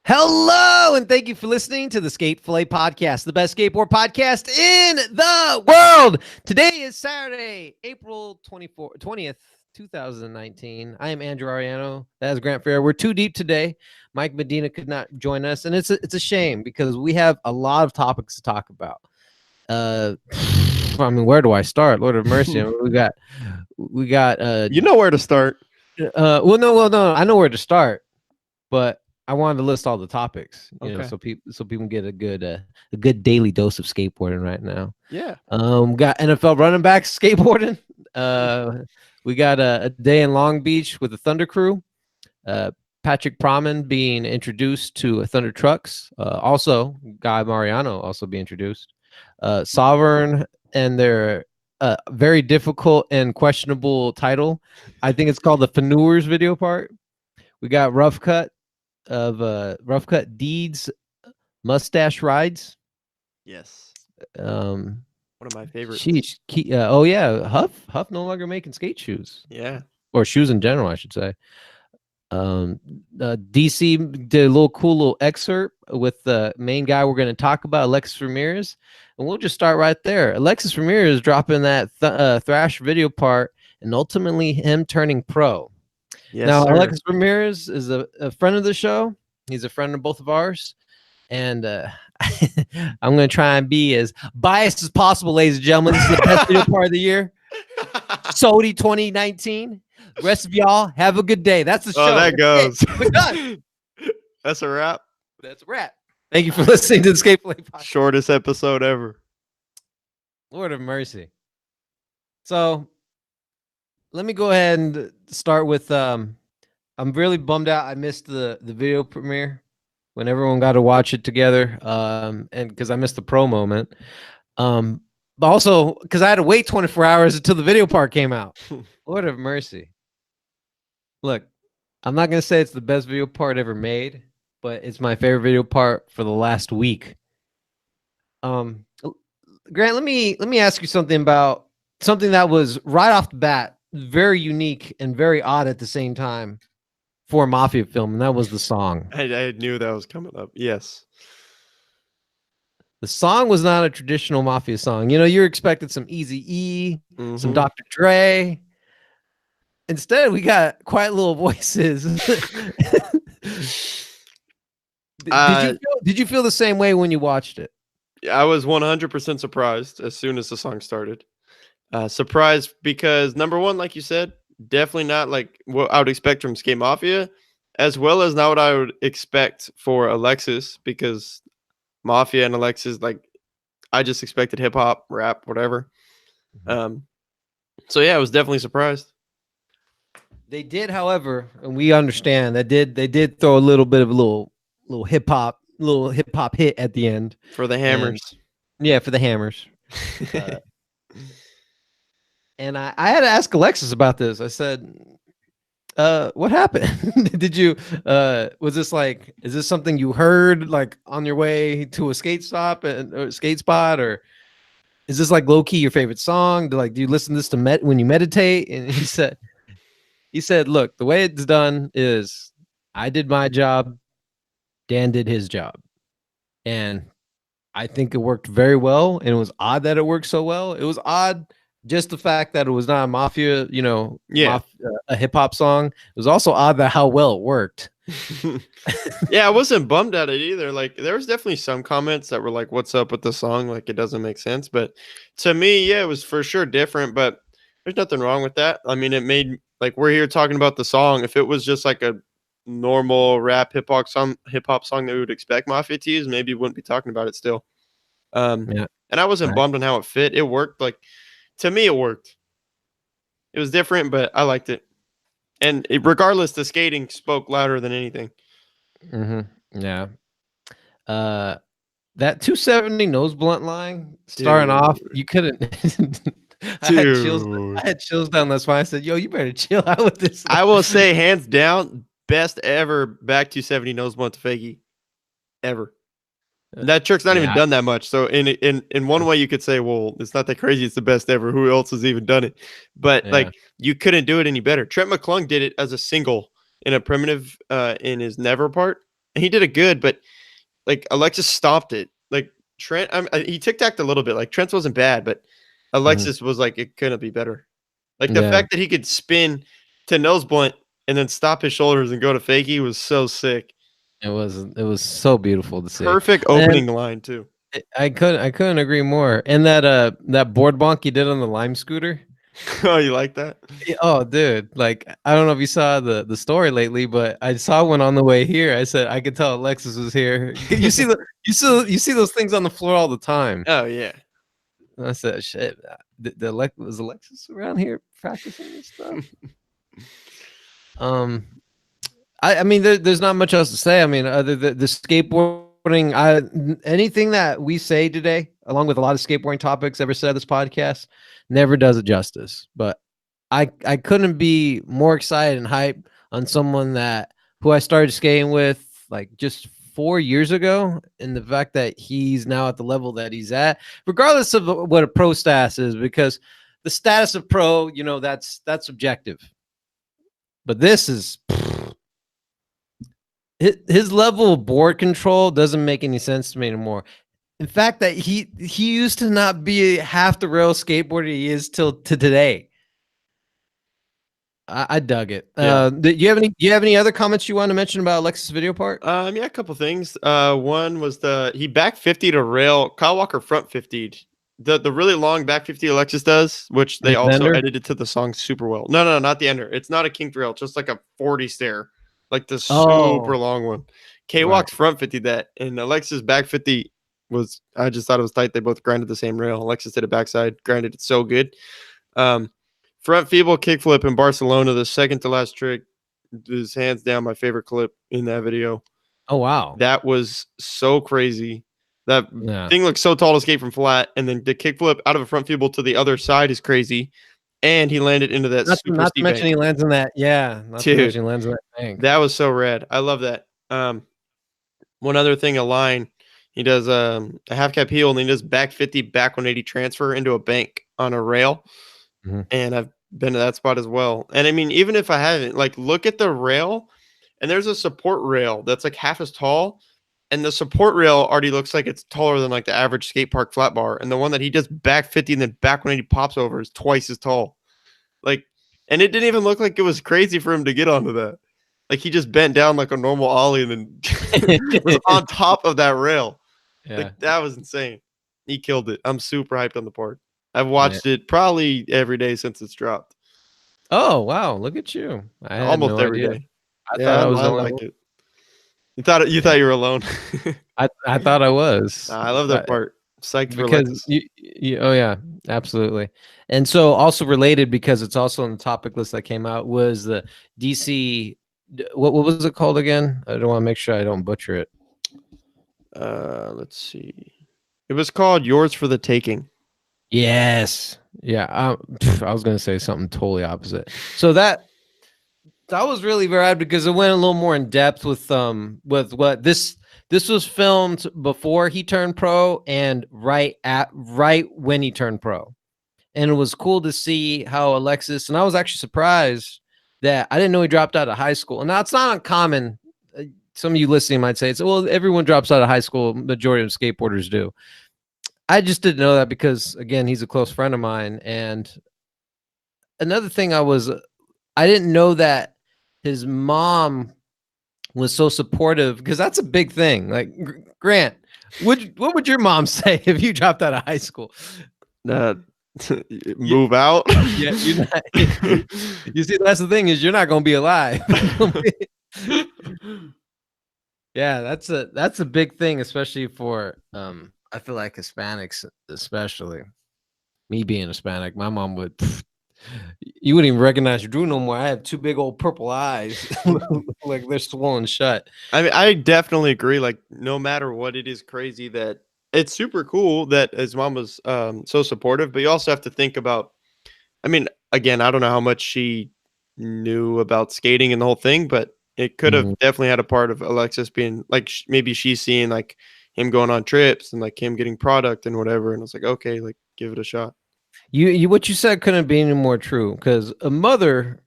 Hello, and thank you for listening to the Fillet podcast, the best skateboard podcast in the world. Today is Saturday, April 20th, 2019. I am Andrew Ariano. That is Grant Fair. We're too deep today. Mike Medina could not join us, and it's a shame because we have a lot of topics to talk about. I mean, where do I start? Lord have mercy. we got. You know where to start. Well, no. I know where to start, but I wanted to list all the topics, you know, so people get a good daily dose of skateboarding right now. Yeah. We got NFL running backs skateboarding. We got a day in Long Beach with the Thunder Crew. Patrick Praman being introduced to Thunder Trucks. Also, Guy Mariano also be introduced. Sovereign and their very difficult and questionable title. I think it's called the Faneurs video part. We got Rough Cut Deeds Mustache Rides. Yes. One of my favorites. Sheesh. Oh yeah, Huff no longer making skate shoes. Yeah. Or shoes in general, I should say. DC did a cool little excerpt with the main guy we're going to talk about, Alexis Ramirez, and we'll just start right there. Alexis Ramirez dropping that thrash video part, and ultimately him turning pro. Yes, now, sir. Alexis Ramirez is a friend of the show. He's a friend of both of ours. And I'm going to try and be as biased as possible, ladies and gentlemen. This is the best video part of the year. SOTY 2019. The rest of y'all, have a good day. That's the show. Oh, that goes. We're done. That's a wrap. That's a wrap. Thank you for listening to the Play podcast. Shortest episode ever. Lord of mercy. So, let me go ahead and start with I'm really bummed out I missed the video premiere when everyone got to watch it together, and because I missed the pro moment, but also because I had to wait 24 hours until the video part came out. Lord of mercy. Look, I'm not gonna say it's the best video part ever made, but it's my favorite video part for the last week. Grant, let me ask you something about something that was right off the bat very unique and very odd at the same time for a Mafia film, and that was the song. I knew that was coming up. Yes. The song was not a traditional Mafia song. You know, you're expecting some Eazy-E, some Dr. Dre. Instead, we got quiet little voices. Did you feel the same way when you watched it? I was 100% surprised as soon as the song started. Surprised because, number one, like you said, definitely not like what I would expect from Skate Mafia, as well as not what I would expect for Alexis, because Mafia and Alexis, like, I just expected hip hop, rap, whatever. So yeah, I was definitely surprised. They did, however, and we understand that they did throw a little bit of a little hip hop hit at the end For the hammers. Yeah, for the hammers. And I had to ask Alexis about this. I said, what happened? Did you was this like, is this something you heard like on your way to a skate stop or skate spot, or is this like low key your favorite song? Do you listen to this when you meditate? And he said, look, the way it's done is I did my job, Dan did his job. And I think it worked very well. And it was odd that it worked so well. It was odd just the fact that it was not a Mafia, a hip hop song. It was also odd that how well it worked. Yeah, I wasn't bummed at it either. Like, there was definitely some comments that were like, what's up with the song? Like, it doesn't make sense. But to me, yeah, it was for sure different, but there's nothing wrong with that. I mean, it made, like, we're here talking about the song. If it was just like a normal rap hip hop song that we would expect Mafia to use, maybe we wouldn't be talking about it still. And I wasn't bummed on how it fit. It worked. Like, to me, it worked. It was different, but I liked it. And regardless, the skating spoke louder than anything. Yeah. That 270 nose blunt line starting off, you couldn't. I had chills down that spine. I said, yo, you better chill out with this. I will say, hands down, best ever back 270 nose blunt to fakie ever. That trick's not even done that much. So in one way, you could say, well, it's not that crazy. It's the best ever. Who else has even done it? But like, you couldn't do it any better. Trent McClung did it as a single in a primitive in his never part. and he did it good, but like Alexis stopped it. Like Trent, he tic-tacked a little bit. Like Trent's wasn't bad, but Alexis was like it couldn't be better. Like the Yeah, fact that he could spin to nose blunt and then stop his shoulders and go to fakie was so sick. it was so beautiful to see. Perfect And opening line too. I couldn't agree more. And that board bonk you did on the lime scooter. Oh, you like that? Oh, dude! Like I don't know if you saw the story lately, but I saw one on the way here. I said I could tell Alexis was here. You see those things on the floor all the time. Oh yeah. And I said, shit. Was Alexis around here practicing this stuff? Um, I mean, there's not much else to say. I mean, other the skateboarding, anything that we say today, along with a lot of skateboarding topics ever said this podcast, never does it justice. But I couldn't be more excited and hyped on someone who I started skating with like just 4 years ago, and the fact that he's now at the level that he's at, regardless of what a pro status is, because the status of pro, that's subjective. But this is his level of board control doesn't make any sense to me anymore. In fact, that he used to not be half the rail skateboarder he is till to today. I dug it. Yeah. Do you have any other comments you want to mention about Alexis video part? Yeah, a couple things. One was he back 50 to rail. Kyle Walker front 50'd. The really long back 50 Alexis does, which they also edited to the song super well. No, not the ender. It's not a kinked rail, just like a 40 stair, like the super long one. K-Walk's front 50 that, and Alexis back 50 was. I just thought it was tight. They both grinded the same rail. Alexis did a backside, grinded it so good. Front feeble kickflip in Barcelona, the second to last trick, is hands down my favorite clip in that video. Oh wow, that was so crazy. That thing looks so tall to skate from flat, and then the kickflip out of a front feeble to the other side is crazy. And he landed into that super not to steep mention bank. He lands in that. Yeah, not to mention he lands in that bank. That was so rad. I love that. One other thing, a line. He does a half cap heel, and then he does back 50, back 180 transfer into a bank on a rail. Mm-hmm. And I've been to that spot as well. And I mean, even if I haven't, like, look at the rail, and there's a support rail that's like half as tall, and the support rail already looks like it's taller than like the average skate park flat bar. And the one that he does back 50 and then back 180 pops over is twice as tall. Like, and it didn't even look like it was crazy for him to get onto that. Like, he just bent down like a normal ollie and then was on top of that rail. Yeah. Like, that was insane. He killed it. I'm super hyped on the part. I've watched it probably every day since it's dropped. Oh wow! Look at you. I had almost no every idea. day. I thought I was I like it. You thought you were alone. I thought I was. I love that part. Psyched for because oh yeah, absolutely. And so also related, because it's also on the topic list that came out, was the DC. What was it called again? I don't want to make sure I don't butcher it. Let's see. It was called Yours for the Taking. Yes. Yeah. I was going to say something totally opposite. So that was really rad, because it went a little more in depth with what this was filmed before he turned pro and right when he turned pro. And it was cool to see how Alexis, and I was actually surprised that I didn't know he dropped out of high school. And now it's not uncommon. Some of you listening might say, well, everyone drops out of high school. Majority of skateboarders do. I just didn't know that because, again, he's a close friend of mine. And another thing I didn't know that his mom was so supportive, because that's a big thing. Like, Grant, what would your mom say if you dropped out of high school? Move out. Yeah, you see, that's the thing, is you're not going to be alive. Yeah, that's a big thing, especially for I feel like Hispanics, especially me being Hispanic. My mom would, you wouldn't even recognize your Drew no more. I have two big old purple eyes, like they're swollen shut. I mean, I definitely agree. Like, no matter what, it is crazy that it's super cool that his mom was so supportive. But you also have to think about, I mean, again, I don't know how much she knew about skating and the whole thing, but it could have definitely had a part of Alexis being like, maybe she's seeing like him going on trips and like him getting product and whatever. And I was like, okay, like, give it a shot. You what you said couldn't be any more true, because a mother,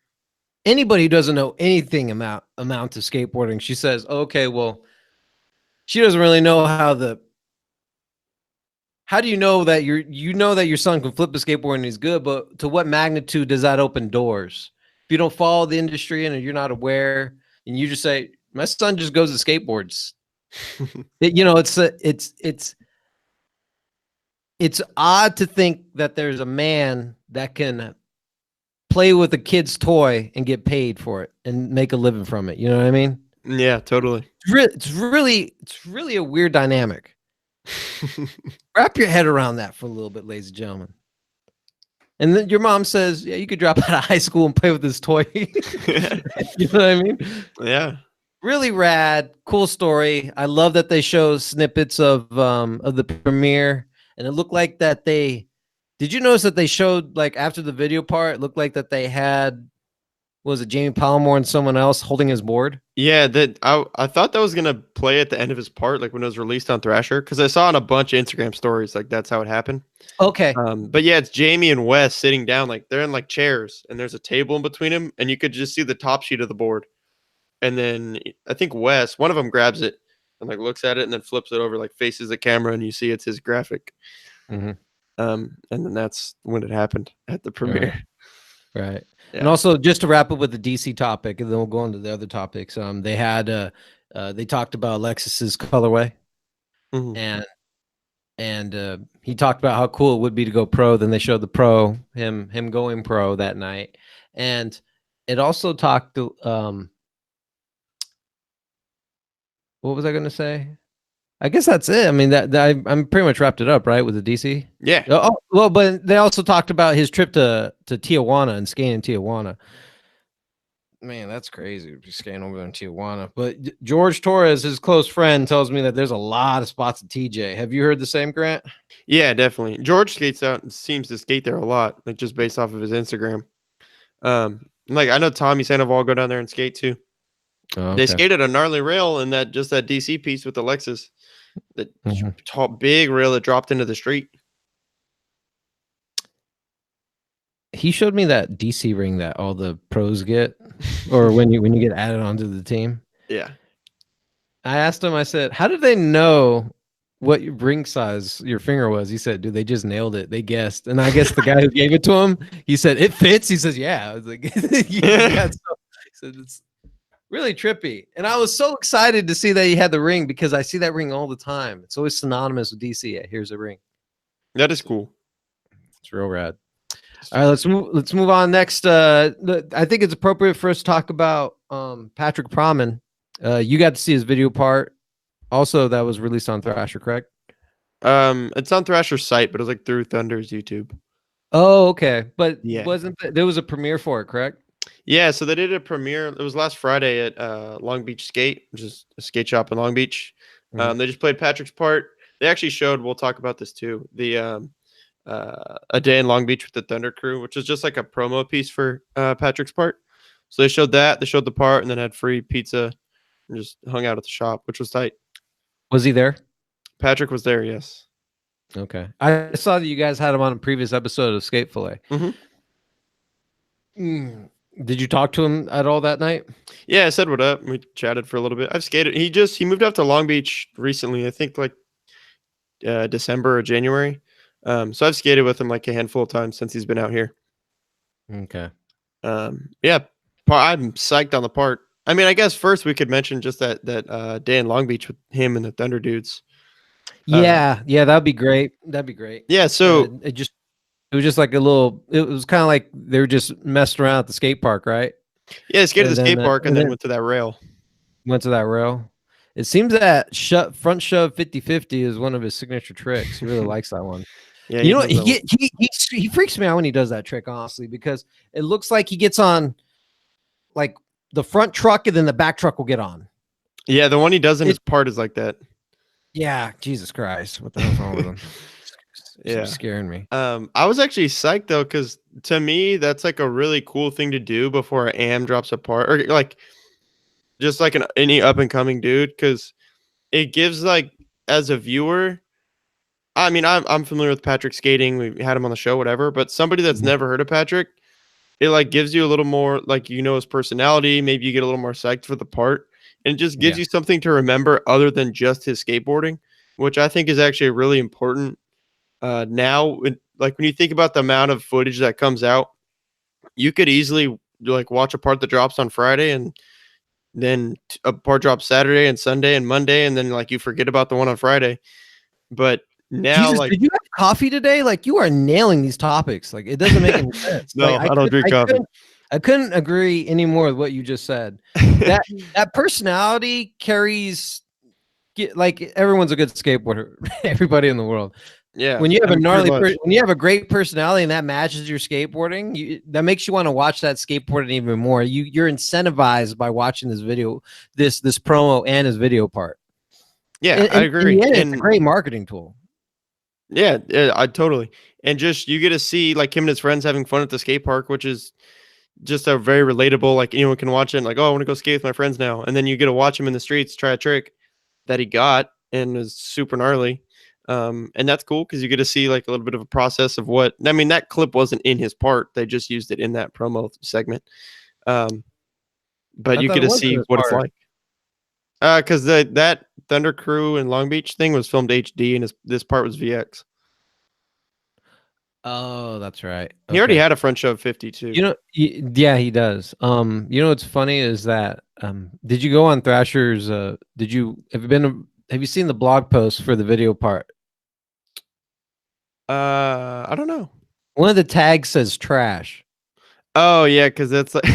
anybody who doesn't know anything amount to skateboarding, she says, okay, well, she doesn't really know how do you know that your son can flip a skateboard and he's good, but to what magnitude does that open doors? If you don't follow the industry and you're not aware, and you just say, "My son just goes to skateboards," it's odd to think that there's a man that can play with a kid's toy and get paid for it and make a living from it. You know what I mean? Yeah, totally. It's really a weird dynamic. Wrap your head around that for a little bit, ladies and gentlemen. And then your mom says, "Yeah, you could drop out of high school and play with this toy." You know what I mean? Yeah. Really rad, cool story. I love that they show snippets of the premiere, and it looked like that they. Did you notice that they showed, like, after the video part, it looked like that they had, was it Jamie Palmore and someone else holding his board? Yeah, that I thought that was gonna play at the end of his part, like when it was released on Thrasher, because I saw on a bunch of Instagram stories like that's how it happened. Okay. But yeah, it's Jamie and Wes sitting down, like they're in like chairs, and there's a table in between them, and you could just see the top sheet of the board. And then I think Wes, one of them grabs it and like looks at it, and then flips it over, like faces the camera, and you see it's his graphic. Mm-hmm. And then that's when it happened at the premiere. Right. Yeah. And also, just to wrap up with the DC topic, and then we'll go on to the other topics. They had they talked about Alexis's colorway, Mhm. and he talked about how cool it would be to go pro. Then they showed the pro, him going pro that night, and it also talked to what was I going to say? I guess that's it. I mean, I'm pretty much wrapped it up, right, with the DC. Yeah. Oh well, but they also talked about his trip to Tijuana and skating in Tijuana. Man, that's crazy to be skating over there in Tijuana. But George Torres, his close friend, tells me that there's a lot of spots at TJ. Have you heard the same, Grant? Yeah, definitely. George skates out and seems to skate there a lot, like just based off of his Instagram. Like I know Tommy Sandoval go down there and skate too. Oh, They okay. skated a gnarly rail in that DC piece with Alexis, that tall big rail that dropped into the street. He showed me that DC ring that all the pros get, or when you get added onto the team. Yeah. I asked him, I said, "How did they know what your ring size your finger was?" He said, "Dude, they just nailed it. They guessed." And I guess the guy who gave it to him, he said, "It fits." He says, "Yeah." I was like, yeah. So, he said, "It's really trippy." And I was so excited to see that he had the ring, because I see that ring all the time. It's always synonymous with DC. Yeah, here's a ring. That is cool. It's real rad. All right, let's move on next. I think it's appropriate for us to talk about Patrick Praman. You got to see his video part. Also, that was released on Thrasher, correct? It's on Thrasher's site, but it was like through Thunder's YouTube. Oh, okay. But Yeah. there was a premiere for it, correct? Yeah, so they did a premiere. It was last Friday at Long Beach Skate, which is a skate shop in Long Beach. They just played Patrick's part. They actually showed, we'll talk about this too, the A Day in Long Beach with the Thunder Crew, which is just like a promo piece for Patrick's part. So they showed that, they showed the part, and then had free pizza and just hung out at the shop, which was tight. Was he there? Patrick was there, yes. Okay. I saw that you guys had him on a previous episode of Skate Fillet. Did you talk to him at all that night? Yeah, I said what up. We chatted for a little bit. I've skated. He moved out to Long Beach recently. I think like December or January. So I've skated with him like a handful of times since he's been out here. Okay. Yeah, I'm psyched on the part. I mean, I guess first we could mention just that day in Long Beach with him and the Thunder dudes. Yeah, that'd be great. That'd be great. Yeah, so it was just like a little. It was kind of like they were just messing around at the skate park, right? Yeah, skated the skate park and then went to that rail. Went to that rail. It seems that front shove 50-50 is one of his signature tricks. He really likes that one. Yeah, you know what? He freaks me out when he does that trick, honestly, because it looks like he gets on like the front truck and then the back truck will get on. Yeah, the one he does in his part is like that. Yeah, Jesus Christ. What the hell's wrong with him? Yeah, scaring me. I was actually psyched though, because to me that's like a really cool thing to do before an AM drops a part, or like just like any up and coming dude, because it gives, like, as a viewer, I mean, I'm familiar with Patrick skating. We had him on the show, whatever. But somebody that's never heard of Patrick, it like gives you a little more, like, his personality. Maybe you get a little more psyched for the part, and it just gives Yeah. you something to remember other than just his skateboarding, which I think is actually really important. Now, like when you think about the amount of footage that comes out, you could easily like watch a part that drops on Friday and then a part drops Saturday and Sunday and Monday, and then like you forget about the one on Friday. But now, Jesus, like, did you have coffee today? Like you are nailing these topics. Like it doesn't make any sense. Like no, I don't drink coffee. I couldn't agree any more with what you just said. That that personality carries like everyone's a good skateboarder. Everybody in the world. Yeah, When you have I a mean, pretty gnarly, much. when you have a great personality and that matches your skateboarding, that makes you want to watch that skateboarding even more. You're incentivized by watching this video, this promo and his video part. Yeah, I In agree. the end, it's a And great marketing tool. yeah, I totally. And just you get to see like him and his friends having fun at the skate park, which is just a very relatable. Like anyone can watch it. And like, oh, I want to go skate with my friends now. And then you get to watch him in the streets try a trick that he got and is super gnarly. And that's cool because you get to see like a little bit of a process of what. I mean, that clip wasn't in his part; they just used it in that promo segment. Um, but I you thought get it to was in see his what it's part. like. Because that Thunder Crew in Long Beach thing was filmed HD, and this part was VX. Oh, that's right. He already Okay. had a front shove 52. You know, yeah, he does. You know what's funny is that did you go on Thrasher's did you have you seen the blog post for the video part? I don't know. One of the tags says trash. Oh yeah, because that's like,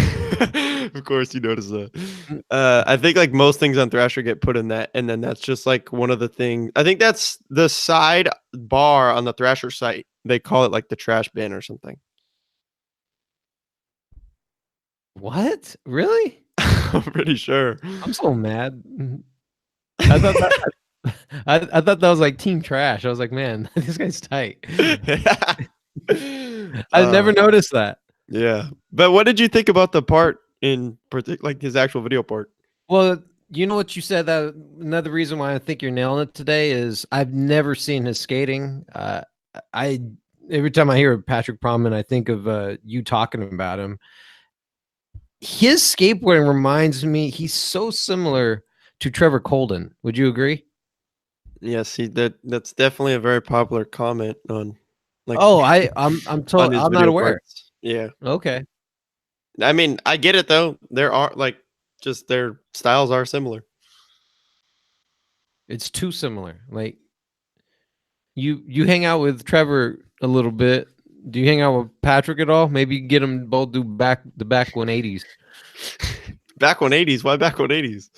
of course you notice that. Mm. I think like most things on Thrasher get put in that, and then that's just like one of the things. I think that's the side bar on the Thrasher site. They call it like the trash bin or something. What? Really? I'm pretty sure. I'm so mad. I thought that I thought that was like team trash. I was like, man, this guy's tight. I never noticed that. Yeah, but what did you think about the part in like his actual video part? Well, you know what you said, that another reason why I think you're nailing it today is I've never seen his skating. I every time I hear Patrick Praman, I think of you talking about him. His skateboarding reminds me, he's so similar to Trevor Colden. Would you agree? Yes, that's definitely a very popular comment on like Oh, on his I'm not video aware. parts. Yeah. Okay. I mean, I get it though. There are like just their styles are similar. It's too similar. Like you hang out with Trevor a little bit. Do you hang out with Patrick at all? Maybe get them both do the back 180s. Back 180s. Why back 180s?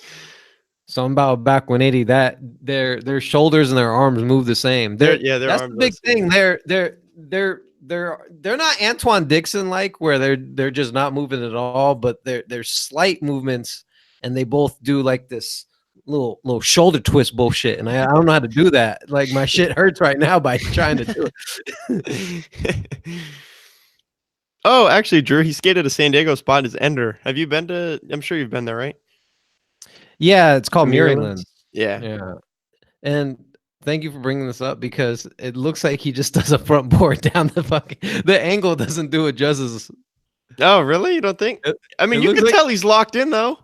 Something about back 180 that their shoulders and their arms move the same. Their That's arms the big are thing. They're not Antoine Dixon like where they're just not moving at all, but they're slight movements, and they both do like this little shoulder twist bullshit, and I don't know how to do that. Like my shit hurts right now by trying to do it. Oh, actually, Drew, he skated a San Diego spot as Ender. Have you been to? I'm sure you've been there, right? Yeah, it's called Muirland. Yeah. Yeah, and thank you for bringing this up because it looks like he just does a front board down the fucking. The angle doesn't do it justice. Oh, really? You don't think? I mean, It you looks can like tell he's locked in though.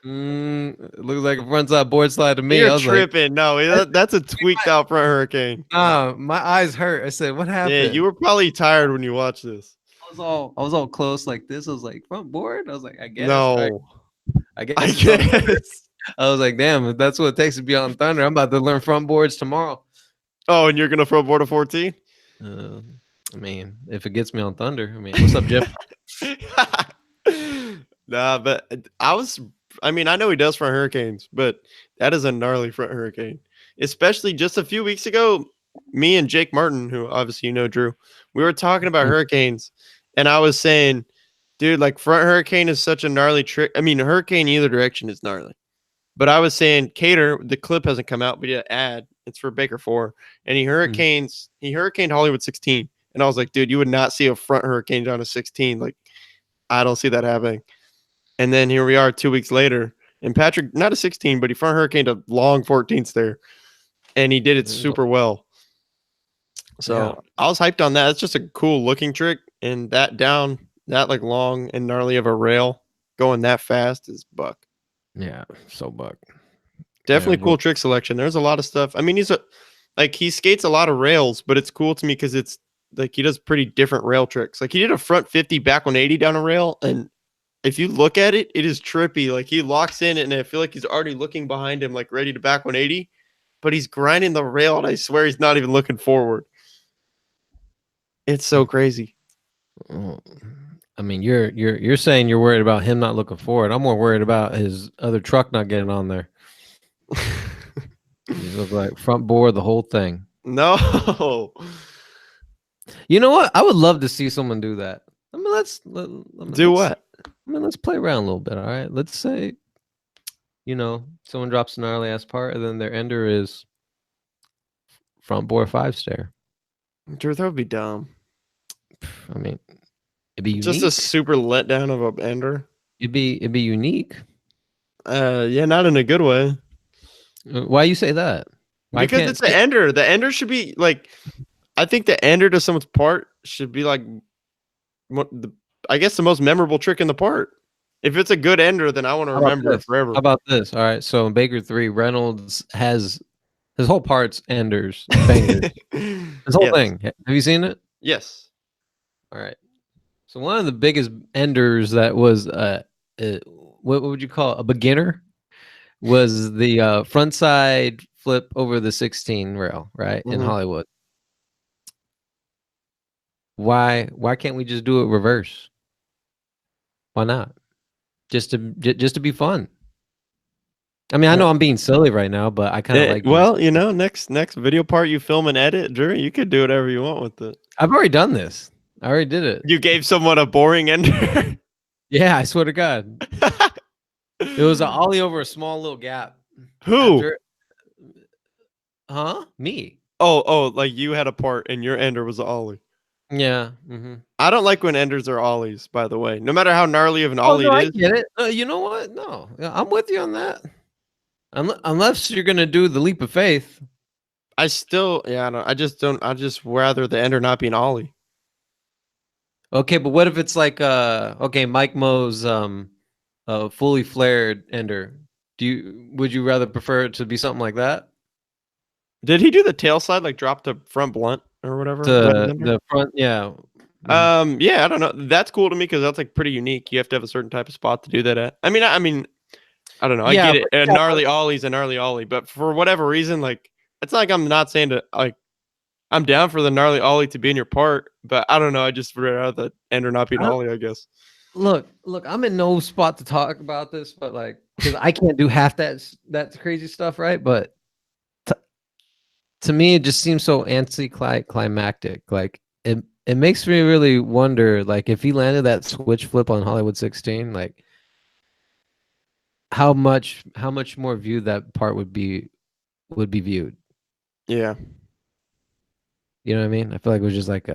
it looks like a frontside board slide to me. You're I was tripping. No, that's a tweaked out front hurricane. like, my eyes hurt. I said, "What happened?" Yeah, you were probably tired when you watched this. I was all close like this. I was like, front board. I was like, I guess. No, I guess. I it's on Thunder. guess. I was like, damn, if that's what it takes to be on Thunder, I'm about to learn front boards tomorrow. Oh, and you're gonna front board a 14? I mean, if it gets me on Thunder, I mean, what's up, Jeff? Nah, but I mean, I know he does front hurricanes, but that is a gnarly front hurricane. Especially just a few weeks ago, me and Jake Martin, who obviously you know, Drew, we were talking about hurricanes, and I was saying, dude, like front hurricane is such a gnarly trick. I mean, hurricane either direction is gnarly. But I was saying, Cater, the clip hasn't come out, but he had an ad. It's for Baker 4, and he hurricaned Hollywood 16. And I was like, dude, you would not see a front hurricane down a 16. Like, I don't see that happening. And then here we are 2 weeks later, and Patrick, not a 16, but he front hurricaned a long 14th there, and he did it super well. So I was hyped on that. It's just a cool looking trick, and that like long and gnarly of a rail going that fast is buck. Yeah, so buck. Yeah, Definitely cool trick selection. There's a lot of stuff. I mean, he skates a lot of rails, but it's cool to me because it's like he does pretty different rail tricks. Like he did a front 50 back 180 down a rail, and if you look at it, it is trippy. Like he locks in, and I feel like he's already looking behind him, like ready to back 180, but he's grinding the rail, and I swear he's not even looking forward. It's so crazy. Oh, I mean, you're saying you're worried about him not looking forward. I'm more worried about his other truck not getting on there. He look like front board the whole thing. No. You know what? I would love to see someone do that. I mean, Do what? I mean, let's play around a little bit. All right. Let's say, someone drops an gnarly ass part, and then their ender is front board 5-stair. Drew, that would be dumb. I mean, it'd be unique. Just a super letdown of a ender. It'd be unique. Yeah, not in a good way. Why you say that? Because it's an ender. The ender should be like, I think the ender to someone's part should be like, I guess the most memorable trick in the part. If it's a good ender, then I want to remember it forever. How about this? All right. So in Baker 3, Reynolds has his whole part's enders, bangers. His whole thing. Have you seen it? Yes. All right. So one of the biggest enders that was what would you call it? A beginner was the front side flip over the 16 rail, right? In Hollywood. Why can't we just do it reverse? Why not? Just to be fun. I mean, I know I'm being silly right now, but I kind of like. Well, next video part you film and edit, Drew, you could do whatever you want with it. I've already done this. I already did it. You gave someone a boring ender. Yeah, I swear to God. It was an ollie over a small little gap. Who? Me. Oh, like you had a part and your ender was an ollie. Yeah. I don't like when enders are ollies, by the way. No matter how gnarly of an ollie it is. I get it. You know what? No, I'm with you on that. Unless you're gonna do the leap of faith. I just rather the ender not be an ollie. Okay, but what if it's like Mike Mo's fully flared ender? Would you rather prefer it to be something like that? Did he do the tail slide, like drop the front blunt or whatever? The front, yeah. Yeah, I don't know. That's cool to me because that's like pretty unique. You have to have a certain type of spot to do that at. I mean, I don't know. I get it. A gnarly ollie's a gnarly ollie, but for whatever reason, like it's not like I'm not saying to like I'm down for the gnarly ollie to be in your part, but I don't know. I just rather the ender not be an ollie, I guess. Look, I'm in no spot to talk about this, but like, because I can't do half that crazy stuff, right? But to me, it just seems so anticlimactic. Like it makes me really wonder, like, if he landed that switch flip on Hollywood 16, like how much more viewed that part would be viewed. Yeah. You know what I mean? I feel like it was just like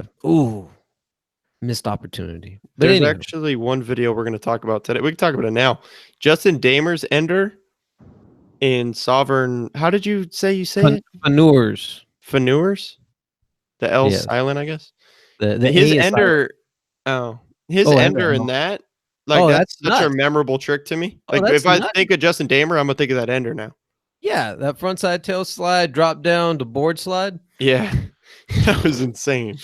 missed opportunity. But there's actually one video we're going to talk about today. We can talk about it now. Justin Damer's ender in Sovereign. How did you say it? Faneurs. The L silent, I guess. The his ender. Silent. His ender in that. Like that's such a memorable trick to me. Like if I think of Justin Damer, I'm gonna think of that ender now. Yeah, that frontside tail slide, drop down to board slide. Yeah. That was insane.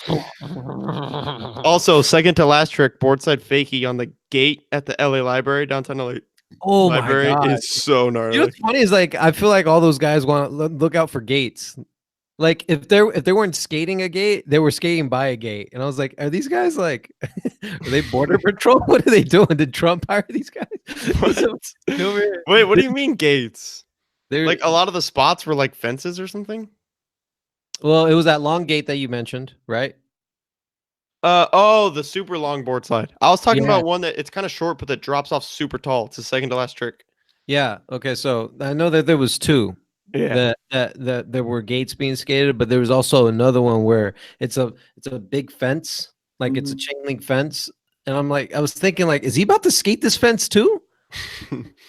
Also, second to last trick, boardside fakie on the gate at the LA Library, downtown LA. Oh Library my God. is so gnarly. You know what's funny is like I feel like all those guys want to look out for gates. Like if they weren't skating a gate, they were skating by a gate, and I was like, are these guys like, are they border patrol? What are they doing? Did Trump hire these guys? Wait, what do you mean gates? Like a lot of the spots were like fences or something. Well, it was that long gate that you mentioned, right? The super long board slide. I was talking about one that it's kind of short, but that drops off super tall. It's the second to last trick. Yeah. Okay. So I know that there was two. Yeah. That there were gates being skated, but there was also another one where it's a big fence, like it's a chain link fence, and I'm like, I was thinking like, is he about to skate this fence too?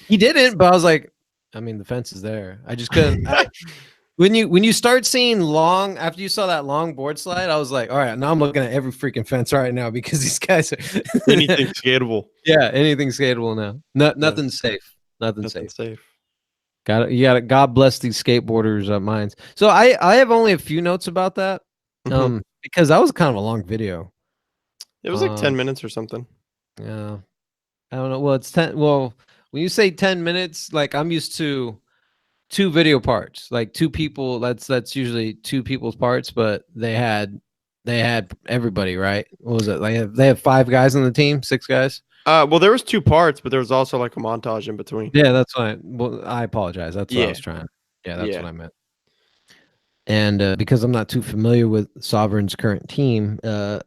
He didn't, but I was like, I mean, the fence is there. I just couldn't. When you start seeing long, after you saw that long board slide, I was like, all right, now I'm looking at every freaking fence right now because these guys are anything skatable. Yeah, anything skatable now. Nothing's safe. Nothing Nothing safe. safe. You got to God bless these skateboarders' minds. So I have only a few notes about that, because that was kind of a long video. It was like 10 minutes or something. Yeah, I don't know. Well, it's 10. Well, when you say 10 minutes, like I'm used to 2 video parts, like 2 people. That's usually 2 people's parts, but they had everybody, right? What was it? Like they have 5 guys on the team, 6 guys. Well, there was 2 parts, but there was also like a montage in between. Yeah, that's what I apologize. That's what I Yeah. was trying. Yeah, that's Yeah. what I meant. And because I'm not too familiar with Sovereign's current team, the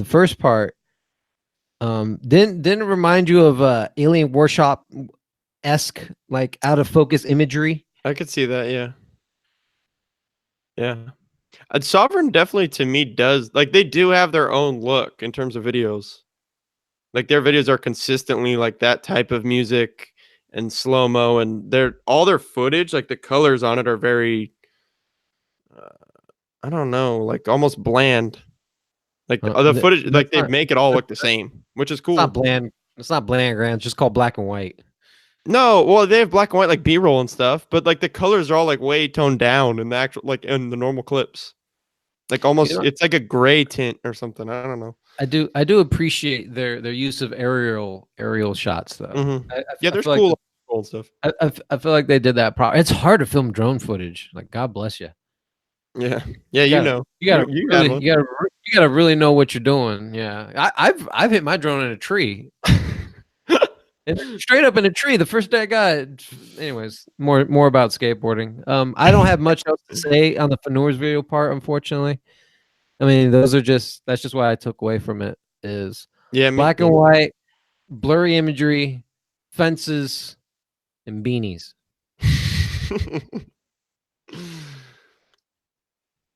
first part didn't it remind you of Alien Workshop esque, like out of focus imagery? I could see that. Yeah. Yeah. Sovereign definitely to me does like they do have their own look in terms of videos. Like their videos are consistently like that type of music and slow mo, and all their footage, like the colors on it, are very, uh, I don't know, like almost bland. Like the other footage, like That's they not make it all look the same, which is it's not cool. bland. It's not bland, Grant. It's just called black and white. No, well, they have black and white like B-roll and stuff, but like the colors are all like way toned down in the actual like in the normal clips. Like You almost know, it's like a gray tint or something. I don't know. I do appreciate their use of aerial shots though. Yeah, I there's feel like cool stuff. I feel like they did that It's hard to film drone footage. Like God bless you. Yeah. Yeah, You you gotta know. you gotta You had really one. you gotta really know what you're doing. Yeah, I've hit my drone in a tree. Straight up in a tree. The first day I got it. Anyways, more about skateboarding. I don't have much else to say on the Fenors video part, unfortunately. I mean, that's just what I took away from it is Yeah, me black and too. white, blurry imagery, fences, and beanies.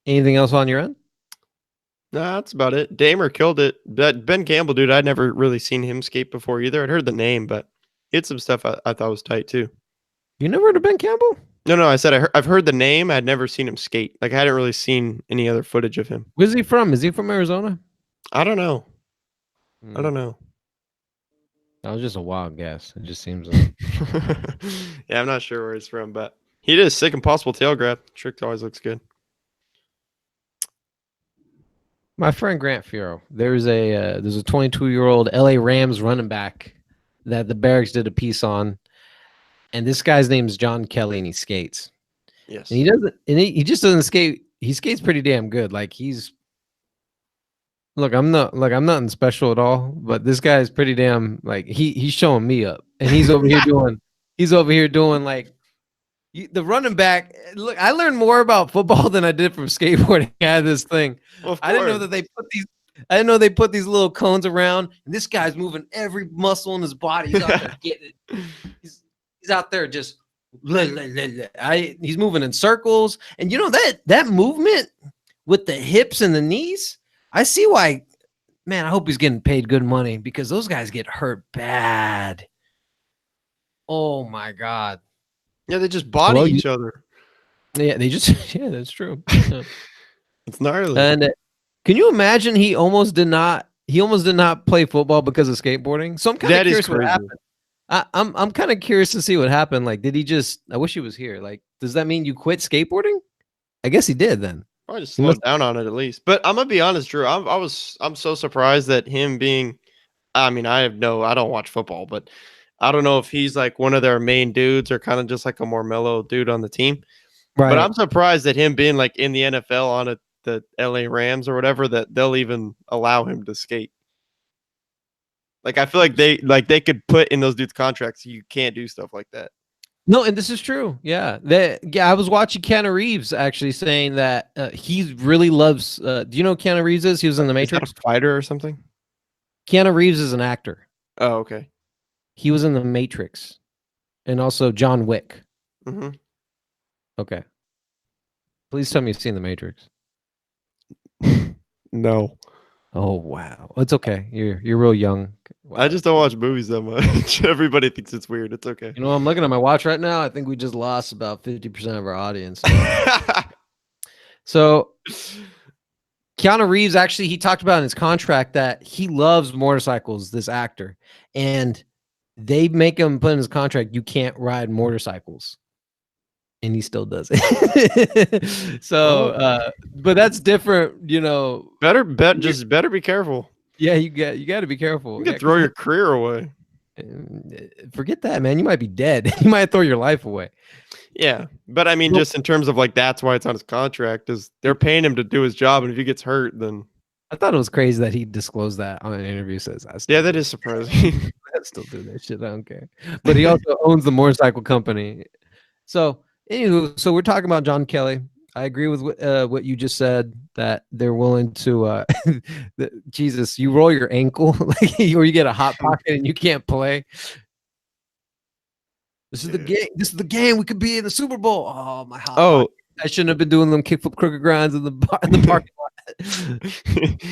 Anything else on your end? Nah, that's about it. Damer killed it. That Ben Campbell dude, I'd never really seen him skate before either. I'd heard the name, but he had some stuff I thought was tight too. You never heard of Ben Campbell? No, I said I've heard the name. I'd never seen him skate. Like I hadn't really seen any other footage of him. Where's he from? Is he from Arizona? I don't know. I Hmm. don't know. That was just a wild guess. It just seems like Yeah, I'm not sure where he's from, but he did a sick impossible tail grab. Trick always looks good. my friend Grant Furo. There's a 22-year-old LA Rams running back that the Barracks did a piece on, and this guy's name is John Kelly, and he skates. Yes. And he just doesn't skate. He skates pretty damn good. Like I'm nothing special at all, but this guy is pretty damn like he's showing me up, and he's over here doing like the running back. Look, I learned more about football than I did from skateboarding. I had this thing. Well, I didn't know that I didn't know they put these little cones around, and this guy's moving every muscle in his body. He's out there getting it. He's out there just he's moving in circles, and you know that movement with the hips and the knees. I see why. Man, I hope he's getting paid good money because those guys get hurt bad. Oh my god. Yeah, they just body each other. Yeah, that's true. Yeah. It's gnarly. And can you imagine he almost did not play football because of skateboarding? So I'm kind of curious what happened. I'm kind of curious to see what happened. Like, did he just? I wish he was here. Like, does that mean you quit skateboarding? I guess he did then. Probably just slowed down on it at least. But I'm gonna be honest, Drew. I'm so surprised that him being. I mean, I don't watch football, but I don't know if he's like one of their main dudes or kind of just like a more mellow dude on the team. Right. But I'm surprised that him being like in the NFL on the LA Rams or whatever, that they'll even allow him to skate. Like I feel like they could put in those dudes' contracts you can't do stuff like that. No, and this is true. Yeah, I was watching Keanu Reeves actually saying that he really loves. Do you know who Keanu Reeves is? He was in The Matrix. Is that a fighter or something? Keanu Reeves is an actor. Oh, okay. He was in The Matrix, and also John Wick. Mm-hmm. Okay. Please tell me you've seen The Matrix. No. Oh wow, it's okay. You're real young. Wow. I just don't watch movies that much. Everybody thinks it's weird. It's okay. You know, I'm looking at my watch right now. I think we just lost about 50% of our audience. So Keanu Reeves he talked about in his contract that he loves motorcycles, this actor. And they make him put in his contract, you can't ride motorcycles. And he still does it. So, Well, but that's different, you know. better be careful. Yeah, you got to be careful. You Yeah, could throw because your career away. forget that, man. You might be dead. You might throw your life away. Yeah, but I mean, just in terms of like that's why it's on his contract is they're paying him to do his job, and if he gets hurt, then I thought it was crazy that he disclosed that on an interview. Says yeah, that is surprising. I still do that shit. I don't care. But he also owns the motorcycle company. So, anywho, so we're talking about John Kelly. I agree with what you just said that they're willing to. Jesus, you roll your ankle, or you get a hot pocket and you can't play. This is the game. This is the game. We could be in the Super Bowl. Oh, my hot pocket. I shouldn't have been doing them kickflip crooked grinds in the parking lot.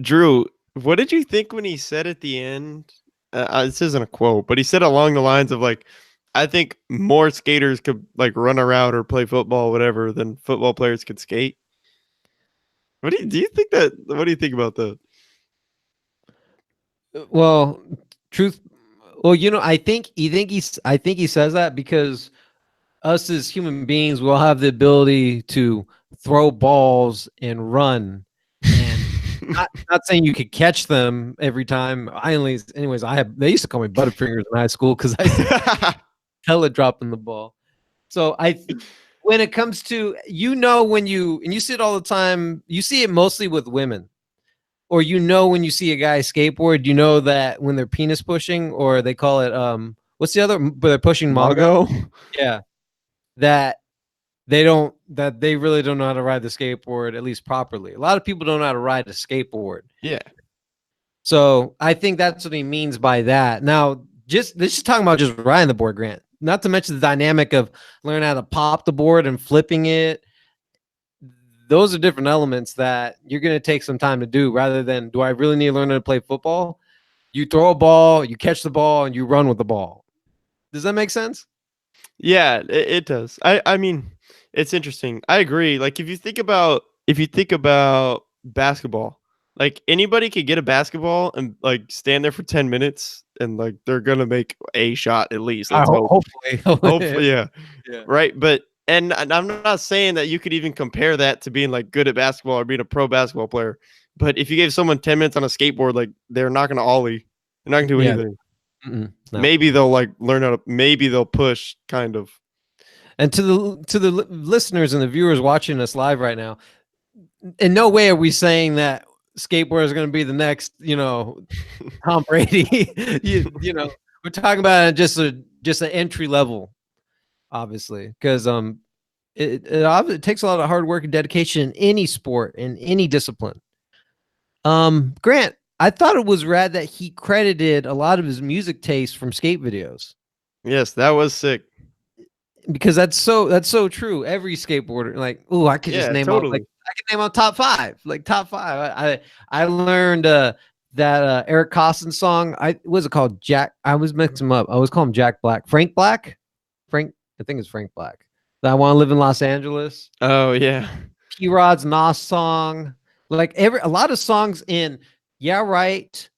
Drew, what did you think when he said at the end? This isn't a quote, but he said along the lines of like, I think more skaters could like run around or play football, whatever, than football players could skate. What do you think that? What do you think about that? Well, truth. Well, you know, I think he says that because us as human beings will have the ability to throw balls and run, and not saying you could catch them every time. Anyways, they used to call me Butterfingers in high school because I hella dropping the ball. So when it comes to, you know, when you see it all the time, you see it mostly with women. Or when you see a guy skateboard, you know that when they're penis pushing, or they call it what's the other? But they're pushing Mongo. Yeah, that they really don't know how to ride the skateboard at least properly. A lot of people don't know how to ride a skateboard. Yeah. So I think that's what he means by that. Now, this is talking about just riding the board, Grant. Not to mention the dynamic of learning how to pop the board and flipping it. Those are different elements that you're going to take some time to do rather than, do I really need to learn how to play football? You throw a ball, you catch the ball, and you run with the ball. Does that make sense? Yeah, it does. I mean, it's interesting. I agree. Like if you think about basketball, like anybody could get a basketball and like stand there for 10 minutes and like they're going to make a shot at least. Let's hope. Hopefully, yeah. Right, but and I'm not saying that you could even compare that to being like good at basketball or being a pro basketball player. But if you gave someone 10 minutes on a skateboard, like they're not going to ollie. They're not going to do anything. No. Maybe they'll like learn how to, maybe they'll push kind of. And to the listeners and the viewers watching us live right now, in no way are we saying that skateboard is going to be the next, Tom Brady. you know, we're talking about just an entry level, obviously, because it takes a lot of hard work and dedication in any sport, in any discipline. Grant, I thought it was rad that he credited a lot of his music taste from skate videos. Yes, that was sick. Because that's so true. Every skateboarder, like, I could just name out, like, I could name out top five. I learned that Eric Costin song. What's it called? Jack. I was mixing him up. I was calling him Jack Black. Frank Black. I think it's Frank Black. I Want to Live in Los Angeles. Oh yeah. P-Rod's Nas song. Like a lot of songs in Yeah Right,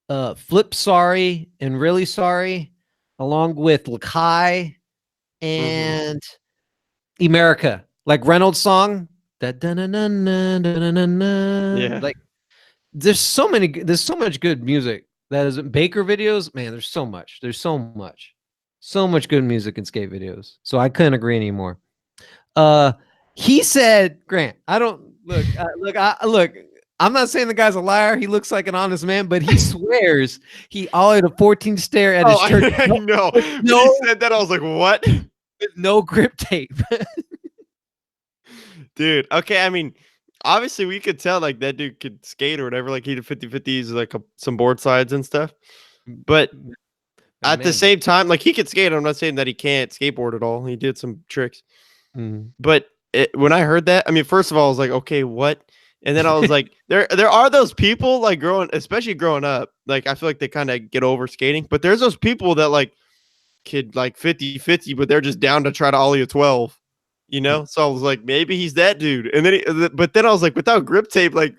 Flip Sorry and Really Sorry, along with Lakai and America, like Reynolds' song. Yeah. Like there's so much good music that is in Baker videos. Man, there's so much good music in skate videos. So I couldn't agree anymore. He said, Grant, I don't look. I'm not saying the guy's a liar. He looks like an honest man, but he swears he ollied a 14 stair at his church. I know. He said that. I was like, what? With no grip tape. Dude, okay. I mean, obviously we could tell like that dude could skate or whatever. Like he did 50-50s, like some board sides and stuff. But at the same time, like he could skate. I'm not saying that he can't skateboard at all. He did some tricks. But when I heard that, I mean, first of all, I was like, okay, what? And then I was like, there are those people like especially growing up. Like I feel like they kind of get over skating, but there's those people that like could like 50-50, but they're just down to try to ollie a 12, So I was like, maybe he's that dude. And then, but then I was like, without grip tape, like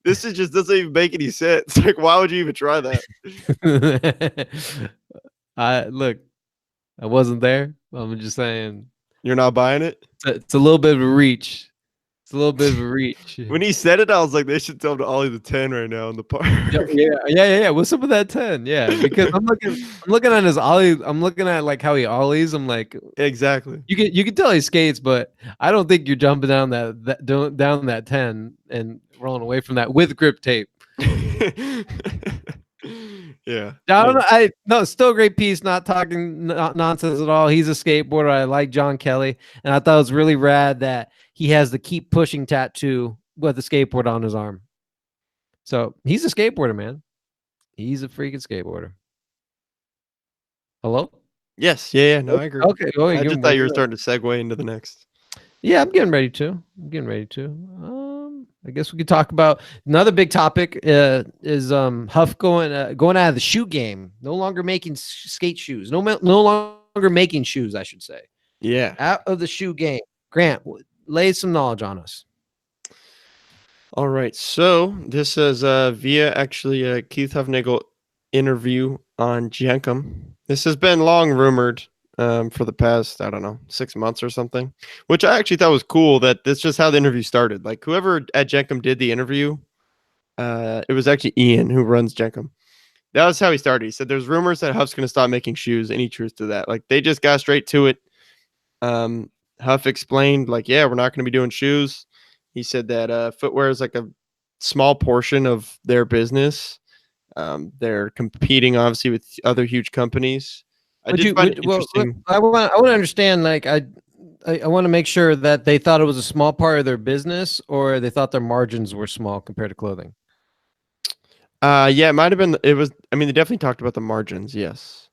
this is just doesn't even make any sense. Like, why would you even try that? I look, I wasn't there. I'm just saying You're not buying it? it's a little bit of a reach. It's a little bit of a reach. When he said it, I was like, they should tell him to ollie the 10 right now in the park. Yeah. What's up with that 10? Yeah, because I'm looking at his ollie. I'm looking at like how he ollies. I'm like, Exactly. you can tell he skates, but I don't think you're jumping down down that 10 and rolling away from that with grip tape. Yeah. I don't know. No, still a great piece. Not talking nonsense at all. He's a skateboarder. I like John Kelly, and I thought it was really rad that he has the "Keep Pushing" tattoo with the skateboard on his arm. So he's a skateboarder, man. He's a freaking skateboarder. Hello? Yes. Yeah. No, I agree. Okay. Oh, I just thought you were starting to segue into the next. Yeah, I'm getting ready to. I guess we could talk about another big topic. Is Huff going out of the shoe game? No longer making skate shoes. No longer making shoes, I should say. Yeah. Out of the shoe game. Grant, lay some knowledge on us. All right. So this is via actually a Keith Hufnagel interview on Jenkem. This has been long rumored for the past, I don't know, 6 months or something, which I actually thought was cool that that's just how the interview started. Like whoever at Jenkem did the interview, it was actually Ian who runs Jenkem. That was how he started. He said there's rumors that Huff's going to stop making shoes. Any truth to that? Like they just got straight to it. Huff explained like, yeah, we're not going to be doing shoes. He said that footwear is like a small portion of their business. They're competing obviously with other huge companies. I want to understand. Like, I want to make sure that they thought it was a small part of their business, or they thought their margins were small compared to clothing. Yeah, it might have been. It was. I mean, they definitely talked about the margins. Yes.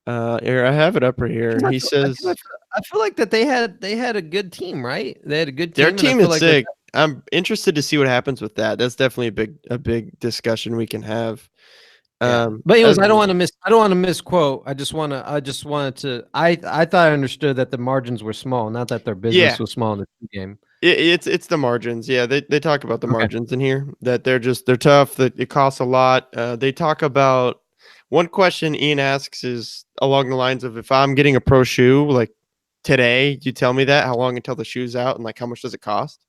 Here I have it up right here. He says, I feel like that they had a good team, right? They had a good team. Their team is sick. I'm interested to see what happens with that. That's definitely a big discussion we can have. But anyways, I don't want to misquote. I thought I understood that the margins were small, not that their business was small in the game. It's the margins. Yeah, they talk about the margins in here, that they're tough, that it costs a lot. They talk about, one question Ian asks is along the lines of, if I'm getting a pro shoe like today, you tell me that, how long until the shoe's out, and like how much does it cost?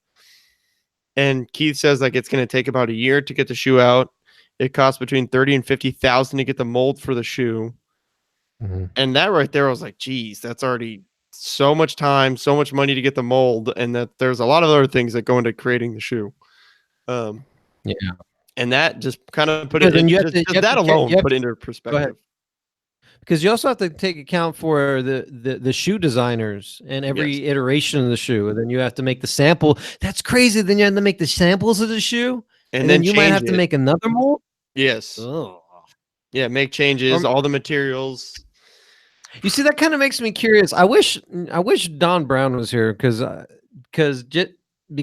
And Keith says like it's going to take about a year to get the shoe out. It costs between 30 and 50,000 to get the mold for the shoe. Mm-hmm. And that right there, I was like, geez, that's already so much time, so much money to get the mold, and that there's a lot of other things that go into creating the shoe. Yeah. And that just kind of put it in, that alone put it into perspective. Because you also have to take account for the shoe designers and every iteration of the shoe. And then you have to make the sample. That's crazy. Then you have to make the samples of the shoe. And then you might have to make another mold. Yes. Oh. Yeah, make changes, all the materials. You see, that kind of makes me curious. I wish Don Brown was here because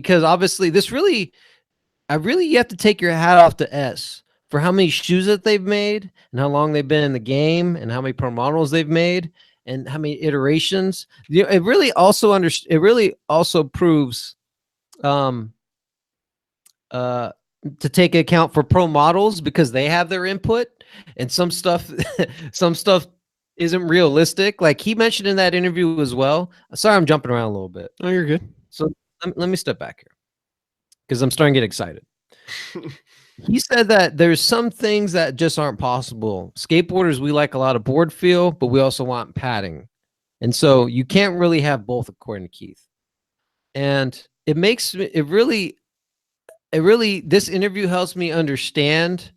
obviously you have to take your hat off to S for how many shoes that they've made and how long they've been in the game and how many pro models they've made and how many iterations. It really also proves to take account for pro models, because they have their input, and some stuff isn't realistic. Like he mentioned in that interview as well. Sorry, I'm jumping around a little bit. Oh, you're good. So let me step back here because I'm starting to get excited. He said that there's some things that just aren't possible. Skateboarders, we like a lot of board feel, but we also want padding. And so you can't really have both, according to Keith. And this interview helps me understand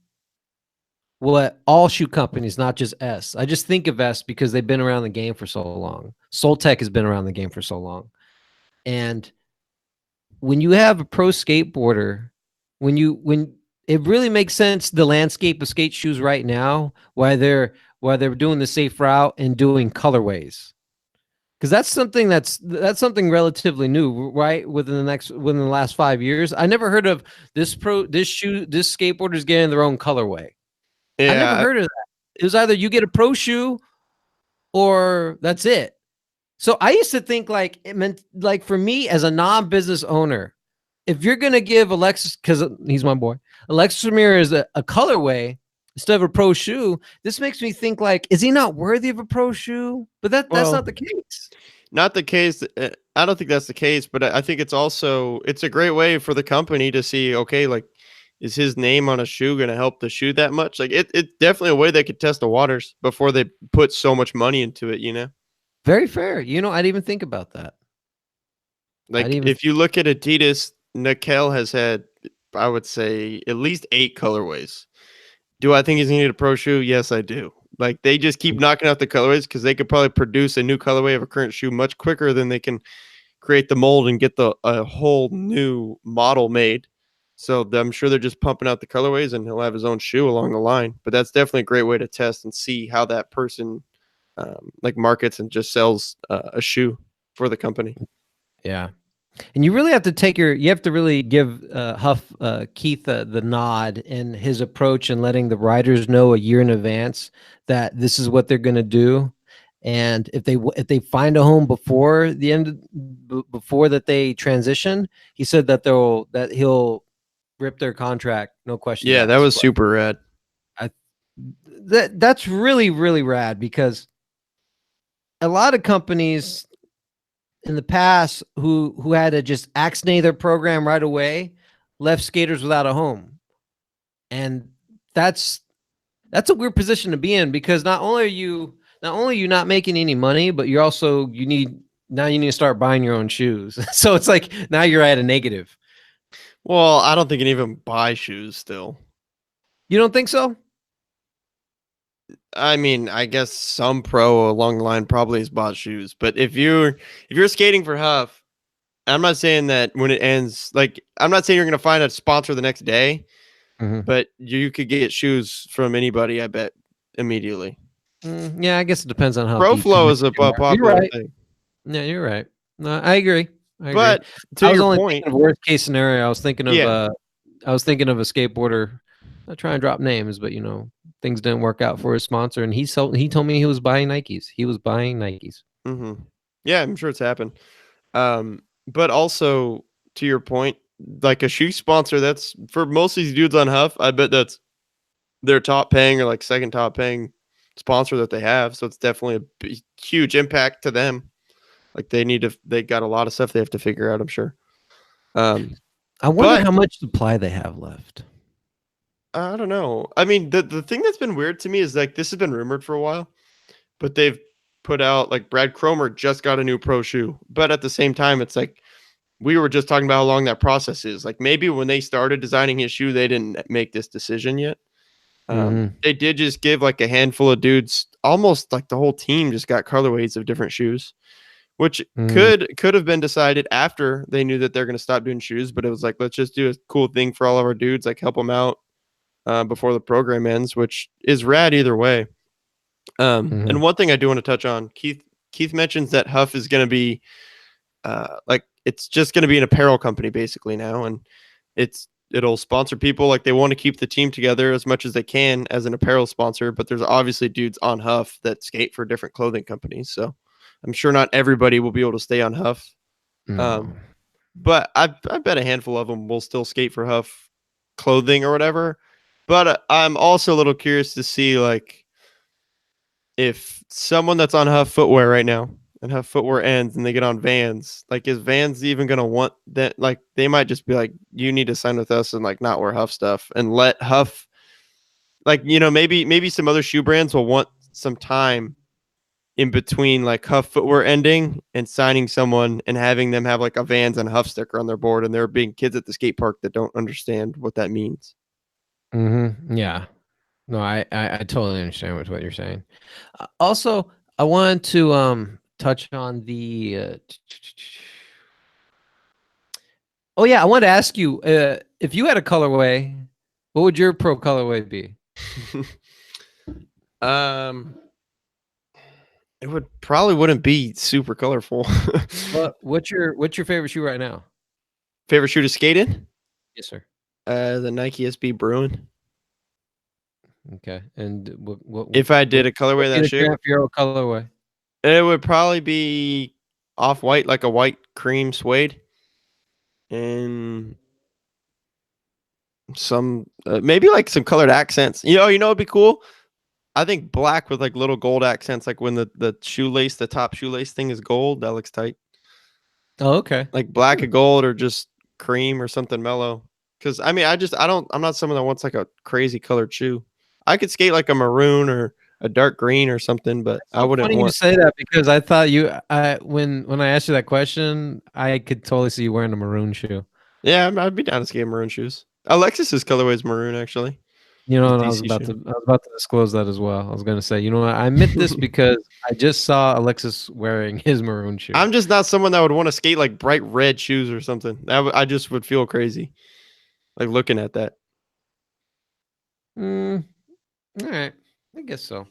what all shoe companies, not just S. I just think of S because they've been around the game for so long. Soltech has been around the game for so long. And when you have a pro skateboarder, when it really makes sense, the landscape of skate shoes right now, why they're doing the safe route and doing colorways. Because that's something relatively new, right? Within the last 5 years, I never heard of this skateboarders getting their own colorway. Yeah, I never heard of that. It was either you get a pro shoe or that's it. So I used to think like it meant, like, for me as a non-business owner, if you're gonna give Alexis, because he's my boy, Alexis Ramirez a colorway, instead of a pro shoe. This makes me think like, is he not worthy of a pro shoe? But that's Well, not the case. not the case. I don't think that's the case, but I think it's a great way for the company to see, okay, like, is his name on a shoe going to help the shoe that much? Like, it's definitely a way they could test the waters before they put so much money into it, you know? Very fair. I didn't even think about that. I didn't Like, even. if you look at Adidas, Nickel has had, I would say, at least 8 colorways. Do I think he's gonna need a pro shoe? Yes, I do. Like, they just keep knocking out the colorways because they could probably produce a new colorway of a current shoe much quicker than they can create the mold and get a whole new model made. So I'm sure they're just pumping out the colorways, and he'll have his own shoe along the line. But that's definitely a great way to test and see how that person like markets and just sells a shoe for the company. Yeah. And you really have to you have to really give Keith the nod in his approach and letting the riders know a year in advance that this is what they're going to do. And if they find a home before the end, before that they transition, he said that he'll rip their contract, no questions Yeah, that asked. was super rad. I, that's really, really rad, because a lot of companies in the past who had to just axnay their program right away left skaters without a home. And that's a weird position to be in, because not only are you not making any money, but you need to start buying your own shoes. So it's like now you're at a negative. Well, I don't think you can even buy shoes still. You don't think so? I mean, I guess some pro along the line probably has bought shoes, but if you're skating for Huff, I'm not saying that when it ends, like, I'm not saying you're gonna find a sponsor the next day, Mm-hmm. but you could get shoes from anybody, I bet, immediately. Yeah, I guess it depends on how Pro deep flow committed is a you are. You're popular right. thing. Yeah, you're right. No, I agree. I agree. But to I was your only point, thinking of worst case scenario. yeah. I was thinking of a skateboarder. Not trying to drop names, but things didn't work out for his sponsor, and he told me he was buying Nikes. He was buying Nikes. hmm Yeah, I'm sure it's happened. But also to your point, like a shoe sponsor, that's for most of these dudes on Huff, I bet that's their top paying or like second top paying sponsor that they have. So it's definitely a huge impact to them. Like they got a lot of stuff they have to figure out, I'm sure. Um, I wonder but how much supply they have left. I don't know. I mean, the thing that's been weird to me is like this has been rumored for a while, but they've put out like Brad Cromer just got a new pro shoe. But at the same time, it's like we were just talking about how long that process is. Like maybe when they started designing his shoe, they didn't make this decision yet. Mm-hmm. They did just give like a handful of dudes, almost like the whole team just got colorways of different shoes, which Mm-hmm. could have been decided after they knew that they're going to stop doing shoes. But it was like, let's just do a cool thing for all of our dudes, like help them out before the program ends, which is rad either way. Mm-hmm. And one thing I do want to touch on, Keith mentions that Huff is going to be like it's just going to be an apparel company basically now, and it'll sponsor people. Like they want to keep the team together as much as they can as an apparel sponsor, but there's obviously dudes on Huff that skate for different clothing companies, so I'm sure not everybody will be able to stay on Huff. No. Um, but I bet a handful of them will still skate for Huff clothing or whatever. But I'm also a little curious to see like if someone that's on Huff footwear right now and Huff footwear ends and they get on Vans, like is Vans even gonna want that? Like they might just be like, you need to sign with us and like not wear Huff stuff and let Huff, like, maybe some other shoe brands will want some time in between like Huff footwear ending and signing someone and having them have like a Vans and Huff sticker on their board, and there being kids at the skate park that don't understand what that means. Mm-hmm. Yeah. No, I totally understand what you're saying. Also, I wanted to touch on the. Oh yeah, I wanted to ask you if you had a colorway, what would your pro colorway be? um, it wouldn't be super colorful. What's your favorite shoe right now? Favorite shoe to skate in? Yes, sir. The Nike SB Bruin. Okay, and If I did a would colorway of be that the shoe, Grand Fiero colorway? it would probably be off white, like a white cream suede. And some maybe like some colored accents. You know, it'd be cool. I think black with like little gold accents, like when the shoelace, the top shoelace thing is gold. That looks tight. Oh, okay. Like black and gold, or just cream or something mellow. Because I mean, I'm not someone that wants like a crazy colored shoe. I could skate like a maroon or a dark green or something, but I So wouldn't funny you want. say that because I thought when I asked you that question, I could totally see you wearing a maroon shoe. Yeah, I'd be down to skate maroon shoes. Alexis's colorway is maroon, actually. You know, His and DC shoe. I was about to disclose that as well. I was going to say, you know what? I admit this because I just saw Alexis wearing his maroon shoe. I'm just not someone that would want to skate like bright red shoes or something. I just would feel crazy, like looking at that. All right. I guess so.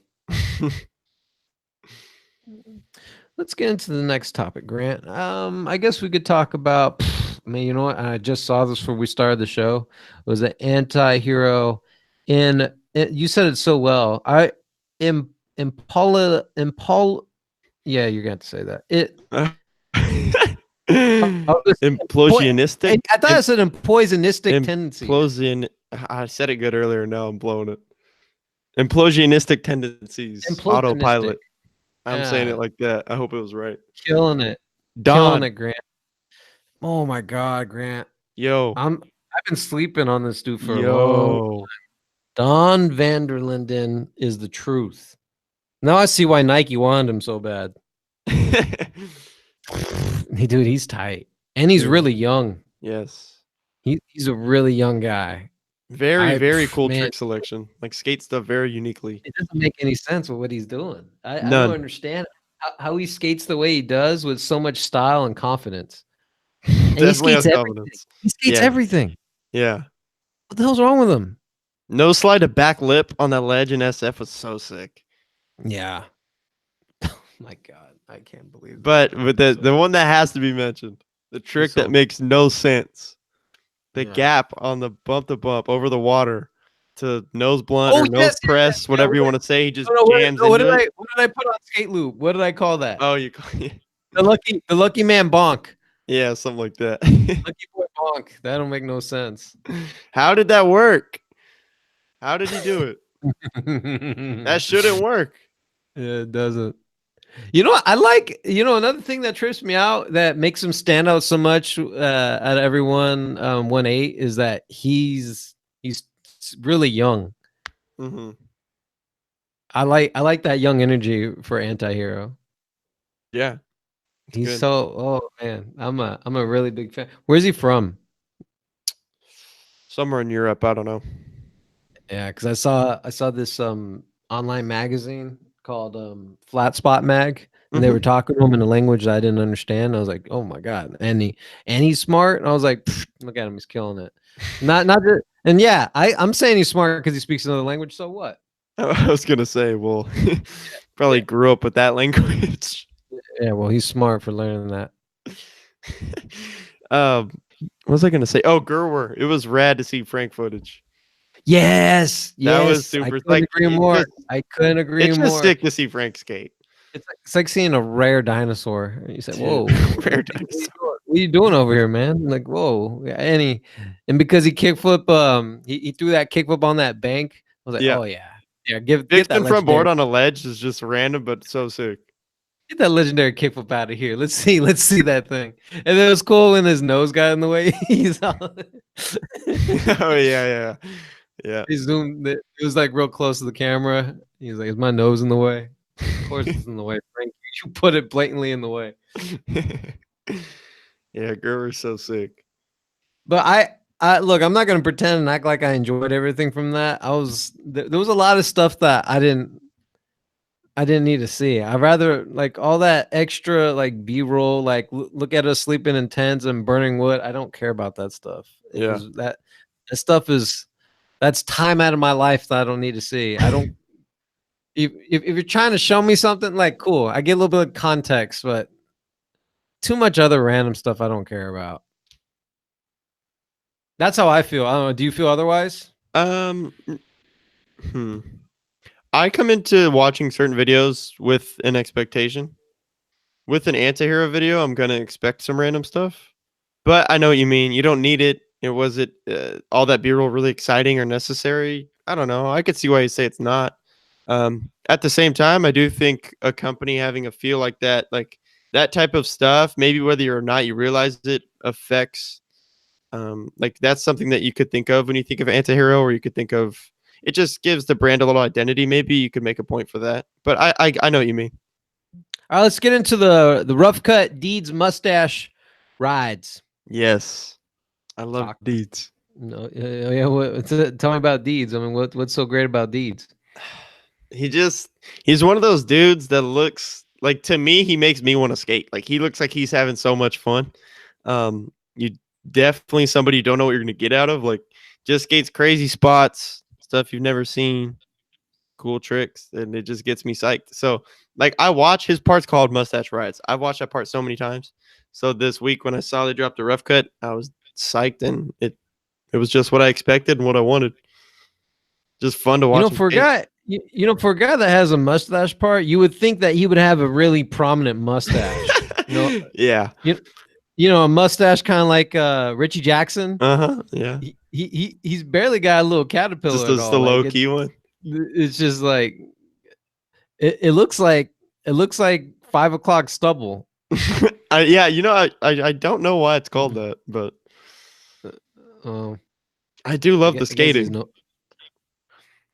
Let's get into the next topic, Grant. I guess we could talk about. I mean, you know what? I just saw this before we started the show. It was an anti-hero you said it so well. Impol. Yeah, you're going to say that. Implosionistic. I thought I said poisonistic tendencies. I said it good earlier. Now I'm blowing it. Implosionistic tendencies. Autopilot. I'm saying it like that. I hope it was right. Killing it. Killing it, Grant. Oh my God, Grant. Yo. I've been sleeping on this dude for a long time. Don Vanderlinden is the truth. Now I see why Nike wanted him so bad. Dude, he's tight. And he's really young. Yes. He's a really young guy. Very cool trick selection. Like skate stuff very uniquely. It doesn't make any sense with what he's doing. I don't understand how he skates the way he does with so much style and confidence. And he skates everything. He skates everything. Yeah. What the hell's wrong with him? No slide to back lip on that ledge in SF was so sick. Yeah. Oh my God. I can't believe that. But the one that has to be mentioned, the trick that makes no sense. The gap on the bump to bump over the water to nose blunt or nose press, whatever you want to say. He just jams into it. What did I put on skate loop? What did I call that? Oh, you call it the lucky man bonk. Yeah, something like that. Lucky boy bonk. That don't make no sense. How did that work? How did he do it? That shouldn't work. Yeah, it doesn't. You know, I like, another thing that trips me out that makes him stand out so much out of everyone 1-8 is that he's really young. Mm-hmm. I like that young energy for Antihero. Yeah. He's good. Oh man, I'm a really big fan. Where's he from? Somewhere in Europe, I don't know. Yeah, because I saw this online magazine called Flat Spot Mag, and they were talking to him in a language that I didn't understand. I was like, oh my God, and he's smart. And I was like, look at him, he's killing it. Not just, and yeah, I'm saying he's smart because he speaks another language. So what? I was gonna say, well, probably grew up with that language. Yeah, well, he's smart for learning that. What was I gonna say? Oh, Gerwer. It was rad to see Frank footage. Yes, that was super. I couldn't agree more. I couldn't agree more. It's just sick to see Frank skate. It's like seeing a rare dinosaur. You say, "Whoa, rare dinosaur! What are you doing over here, man?" Like, whoa, and because he kickflip, he threw that kickflip on that bank. I was like, oh yeah, get that front board on a ledge is just random, but so sick. Get that legendary kickflip out of here. Let's see that thing. And it was cool when his nose got in the way. He's all oh yeah. He zoomed. It was like real close to the camera. He's like, "Is my nose in the way?" Of course, it's in the way, Frank. You put it blatantly in the way. Yeah, Gerber's so sick. But I look. I'm not gonna pretend and act like I enjoyed everything from that. There was a lot of stuff that I didn't need to see. I'd rather like all that extra like B-roll, like look at us sleeping in tents and burning wood. I don't care about that stuff. That stuff that's time out of my life that I don't need to see. I don't. If you're trying to show me something, like, cool, I get a little bit of context, but too much other random stuff I don't care about. That's how I feel. I don't know. Do you feel otherwise? I come into watching certain videos with an expectation. With an Antihero video, I'm gonna expect some random stuff. But I know what you mean. You don't need it. Was it all that B-roll really exciting or necessary? I don't know. I could see why you say it's not. At the same time, I do think a company having a feel like that type of stuff, maybe whether or not you realize it affects, like that's something that you could think of when you think of Antihero, or you could think of it just gives the brand a little identity. Maybe you could make a point for that. But I know what you mean. All right, let's get into the rough cut Deeds mustache rides. Yes, I love Talk. Deeds. No, yeah. Tell me about Deeds. I mean, what's so great about Deeds? He's one of those dudes that looks like, to me, he makes me want to skate. Like he looks like he's having so much fun. You definitely somebody you don't know what you're gonna get out of. Like just skates crazy spots, stuff you've never seen, cool tricks, and it just gets me psyched. So like I watch his part's called Mustache Rides. I've watched that part so many times. So this week when I saw they dropped the rough cut, I was psyched, and it was just what I expected and what I wanted. Just fun to watch him For a skate. guy, for a guy that has a mustache part, you would think that he would have a really prominent mustache. Yeah. A mustache kind of like Richie Jackson. Yeah. He's barely got a little caterpillar. Just a low key one. It's just like it looks like 5 o'clock stubble. I don't know why it's called that, but I do love the skating.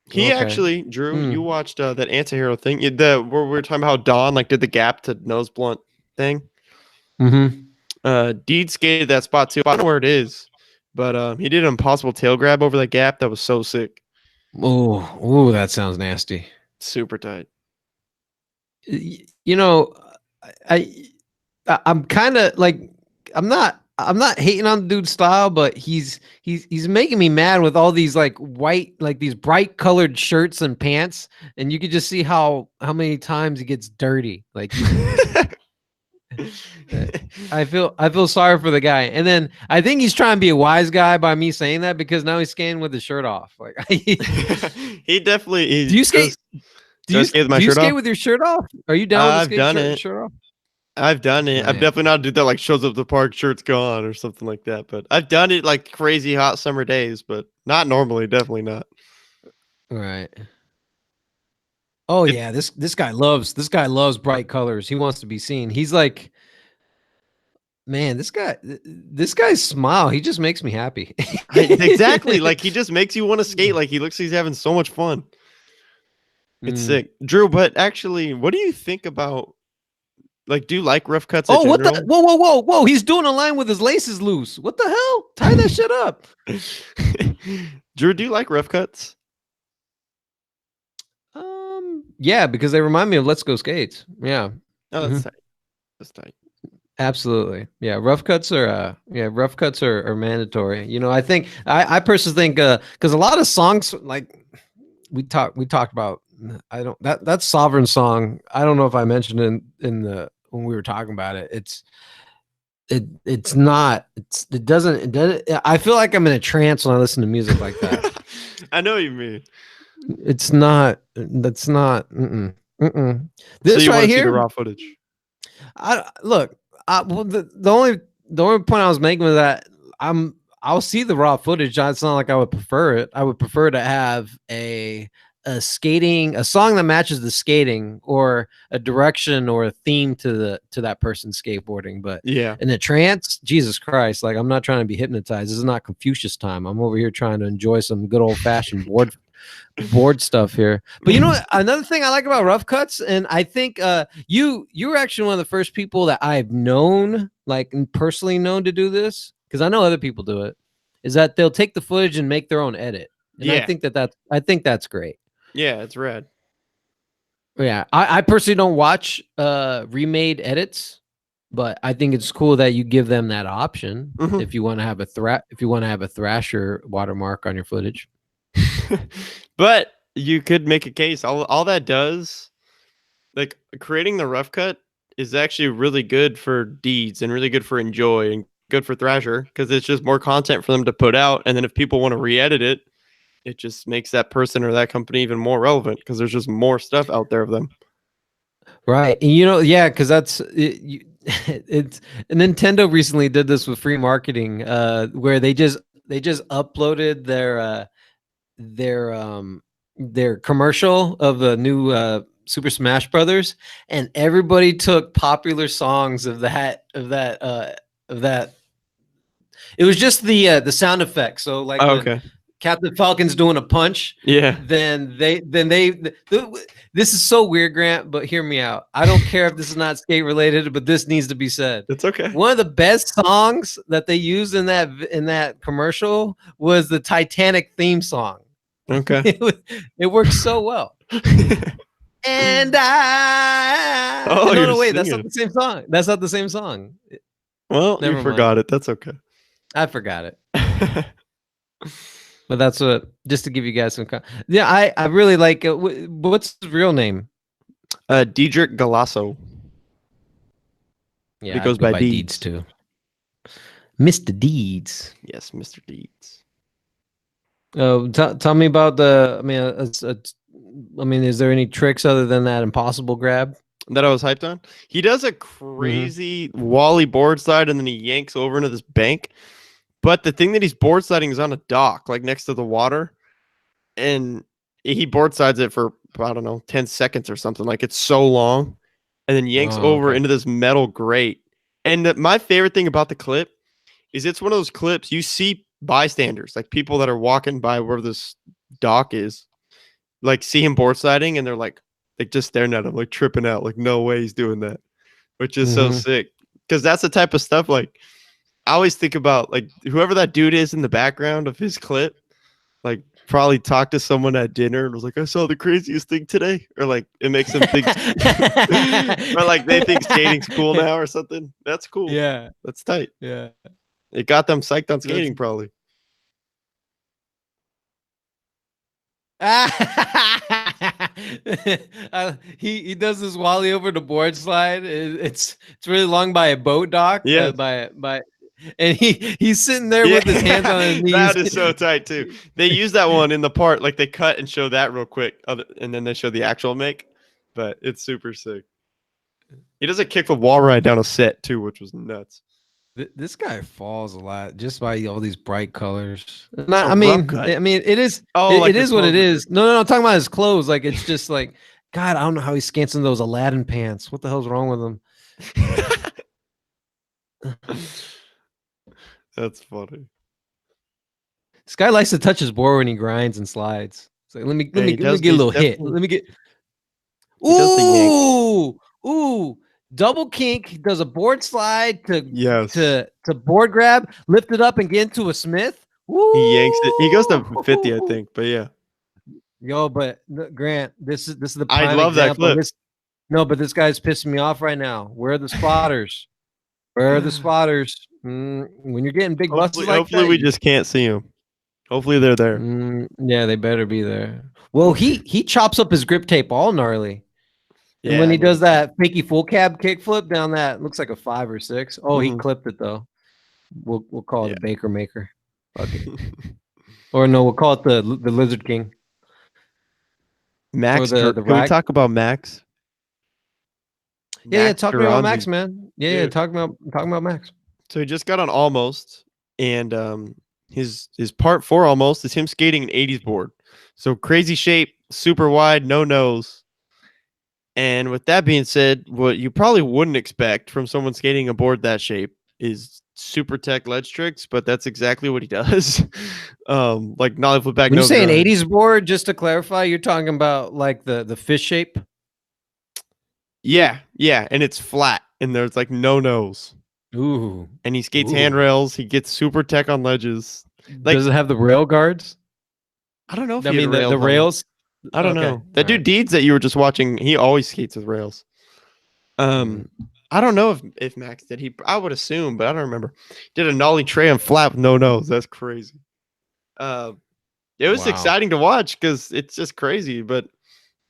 He actually, Drew, you watched that Antihero thing, where we were talking about how Dawn like did the gap to nose blunt thing. Deed skated that spot too. I don't know where it is, but he did an impossible tail grab over that gap. That was so sick. Oh, that sounds nasty. Super tight. I'm kind of like, I'm not hating on the dude's style, but he's making me mad with all these like white, like these bright colored shirts and pants, and you could just see how many times he gets dirty. Like I feel sorry for the guy, and then I think he's trying to be a wise guy by me saying that, because now he's skating with his shirt off. Like he definitely. Do you skate? Do you skate with your shirt off? Are you down with the shirt off? I've done it. I'm definitely not a dude that like shows up at the park, shirt's gone or something like that. But I've done it like crazy hot summer days, but not normally. Definitely not. Right. Oh yeah, this guy loves bright colors. He wants to be seen. He's like, man, this guy's smile, he just makes me happy. Exactly. Like he just makes you want to skate. Like he looks like he's having so much fun. It's sick, Drew. But actually, what do you think about? Like, do you like rough cuts? Oh, what the? Whoa! He's doing a line with his laces loose. What the hell? Tie that shit up. Drew, do you like rough cuts? Yeah, because they remind me of Let's Go Skates. Yeah. Oh, that's tight. That's tight. Absolutely. Yeah. Rough cuts are mandatory. I think I personally think because a lot of songs, like we talked about, that Sovereign song, I don't know if I mentioned in the when we were talking about it. It doesn't I feel like I'm in a trance when I listen to music like that. I know what you mean. That's not this so you right here, see the raw footage. The only point I was making was that I'll see the raw footage. It's not like I would prefer it. I would prefer to have a song that matches the skating, or a direction or a theme to that person skateboarding. But yeah, in a trance, Jesus Christ, like I'm not trying to be hypnotized. This is not Confucius time. I'm over here trying to enjoy some good old fashioned board stuff here. But another thing I like about rough cuts, and I think you were actually one of the first people that I've known, like personally known, to do this, because I know other people do it, is that they'll take the footage and make their own edit. And I think that's great. Yeah, it's rad. Yeah, I personally don't watch remade edits, but I think it's cool that you give them that option if you want to have a Thrasher watermark on your footage. But you could make a case. All that does, like creating the rough cut, is actually really good for Deeds and really good for Enjoy and good for Thrasher, because it's just more content for them to put out. And then if people want to re-edit it, it just makes that person or that company even more relevant, because there's just more stuff out there of them. Right. And because that's it's Nintendo recently did this with free marketing, where they just uploaded their commercial of the new Super Smash Brothers, and everybody took popular songs of that. It was just the sound effects. So like Oh, when okay. Captain Falcon's doing a punch, Yeah. then this is so weird, Grant, but hear me out. I don't care if this is not skate related, but this needs to be said. It's okay. One of the best songs that they used in that commercial was the Titanic theme song. Okay. It works so well. And Oh, no, you're wait, that's not singing. the same song. That's not the same song. Well, Never you mind. forgot it. That's okay. I forgot it. But that's what, just to give you guys some. Yeah, I really like. What's his real name? Diedrich Galasso. Yeah, It goes by Deeds too. Mr. Deeds. Yes, Mr. Deeds. Tell me about the. I mean, is there any tricks other than that impossible grab that I was hyped on? He does a crazy wally board slide, and then he yanks over into this bank. But the thing that he's board sliding is on a dock, like next to the water, and he board slides it for, I don't know, 10 seconds or something. Like, it's so long, and then yanks over into this metal grate. And my favorite thing about the clip is it's one of those clips you see bystanders, like people that are walking by where this dock is, like see him board sliding, and they're like just staring at him, like tripping out, like no way he's doing that, which is so sick. Because that's the type of stuff, like, I always think about, like, whoever that dude is in the background of his clip, like, probably talked to someone at dinner and was like, I saw the craziest thing today. Or, like, it makes them think, or, like, they think skating's cool now or something. That's cool. Yeah. That's tight. Yeah. It got them psyched on skating, probably. He does this wally over the board slide. It's really long by a boat dock. Yeah. And he's sitting there with his hands on his knees. That is so tight too. They use that one in the part, like they cut and show that real quick, and then they show the actual make. But it's super sick. He does a kickflip wall ride down a set too, which was nuts. This guy falls a lot just by all these bright colors. I mean, it is. It is what it is. No, I'm talking about his clothes. Like, it's just like, God, I don't know how he skants in those Aladdin pants. What the hell's wrong with him? That's funny. This guy likes to touch his board when he grinds and slides. It's like, let me get a little hit. Let me get. Ooh. Double kink. He does a board slide to board grab, lift it up and get into a Smith. Woo! He yanks it. He goes to 50, I think. But yeah. Yo, but Grant, this is the prime I love example. That clip. But this guy's pissing me off right now. Where are the spotters? Where are the spotters? When you're getting big busts like hopefully that, we just can't see them. Hopefully they're there. Yeah, they better be there. Well, he chops up his grip tape all gnarly. And when he does that fakey full cab kickflip down that, looks like a 5 or 6. Oh, he clipped it though. We'll call it a Baker Maker. Okay. Or no, we'll call it the Lizard King. Max, can we talk about Max? Yeah, talk about Max, man. Yeah, talking about Max. So he just got on Almost, and his part 4 Almost is him skating an 80s board. So crazy shape, super wide, no nose. And with that being said, what you probably wouldn't expect from someone skating a board that shape is super tech ledge tricks, but that's exactly what he does. Like nollie flip back. When you say an 80s board, just to clarify, you're talking about like the fish shape? Yeah, and it's flat, and there's like no nose. Ooh. And he skates handrails. He gets super tech on ledges. Like, does it have the rail guards? I don't know if the rails. I don't know. That dude Deeds that you were just watching, he always skates with rails. I don't know if Max did. I would assume, but I don't remember. Did a nollie tray on flat with no nose. That's crazy. It was exciting to watch because it's just crazy. But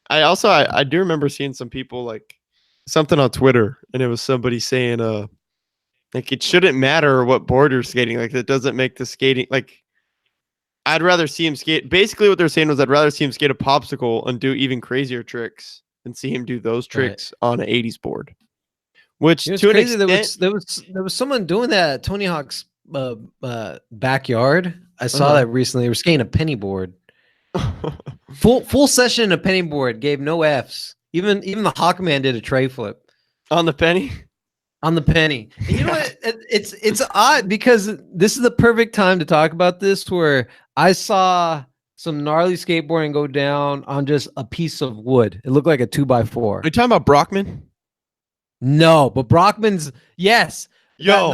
I do remember seeing some people, like, something on Twitter, and it was somebody saying like, it shouldn't matter what board you're skating. Like, that doesn't make the skating, like, I'd rather see him skate. Basically, what they're saying was I'd rather see him skate a popsicle and do even crazier tricks than see him do those tricks on an 80s board. Which, to an extent, there was someone doing that at Tony Hawk's backyard. I saw that recently. They were skating a penny board. Full session of penny board, gave no Fs. Even the Hawkman did a tray flip on the penny. On the penny. And you know what? It's odd because this is the perfect time to talk about this, where I saw some gnarly skateboarding go down on just a piece of wood. It looked like a 2x4. Are you talking about Brockman? No, but Brockman's, yes. Yo,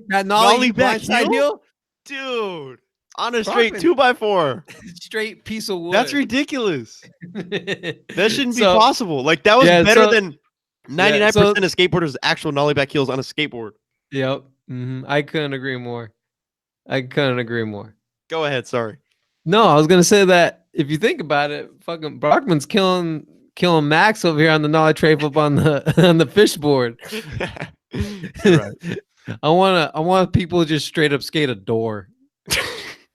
that nollie backside heel? Dude, on a straight 2x4. Straight piece of wood. That's ridiculous. That shouldn't be possible. Like, that was better than 99% of skateboarders' actual nollie back heels on a skateboard. Yep. I couldn't agree more. Go ahead. Sorry. No, I was gonna say that if you think about it, fucking Brockman's killing Max over here on the nollie tray flip on the fishboard. Right. I want people to just straight up skate a door.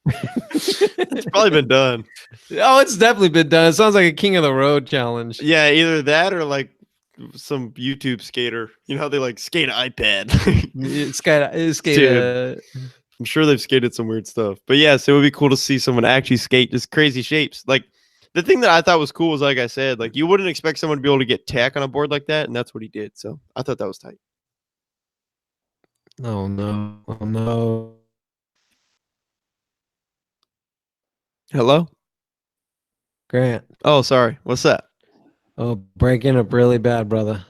It's probably been done. Oh, it's definitely been done. It sounds like a King of the Road challenge. Yeah, either that or like some YouTube skater. You know how they like skate an iPad. I'm sure they've skated some weird stuff. But yeah, so it would be cool to see someone actually skate just crazy shapes. Like, the thing that I thought was cool was, like I said, like, you wouldn't expect someone to be able to get tack on a board like that, and that's what he did. So I thought that was tight. Oh no. Hello? Grant. Oh, sorry. What's that? Oh, breaking up really bad, brother.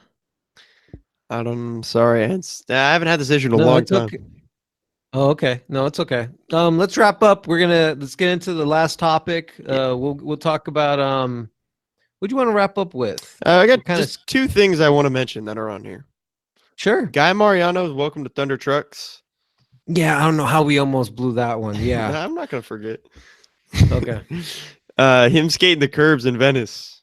I'm sorry. I haven't had this issue in a long time. Okay. Oh, okay. No, it's okay. Let's wrap up. Let's get into the last topic. We'll talk about what do you want to wrap up with? I got just two things I want to mention that are on here. Sure. Guy Mariano's Welcome to Thunder Trucks. Yeah, I don't know how we almost blew that one. Yeah. I'm not gonna forget. Okay. Him skating the curbs in Venice.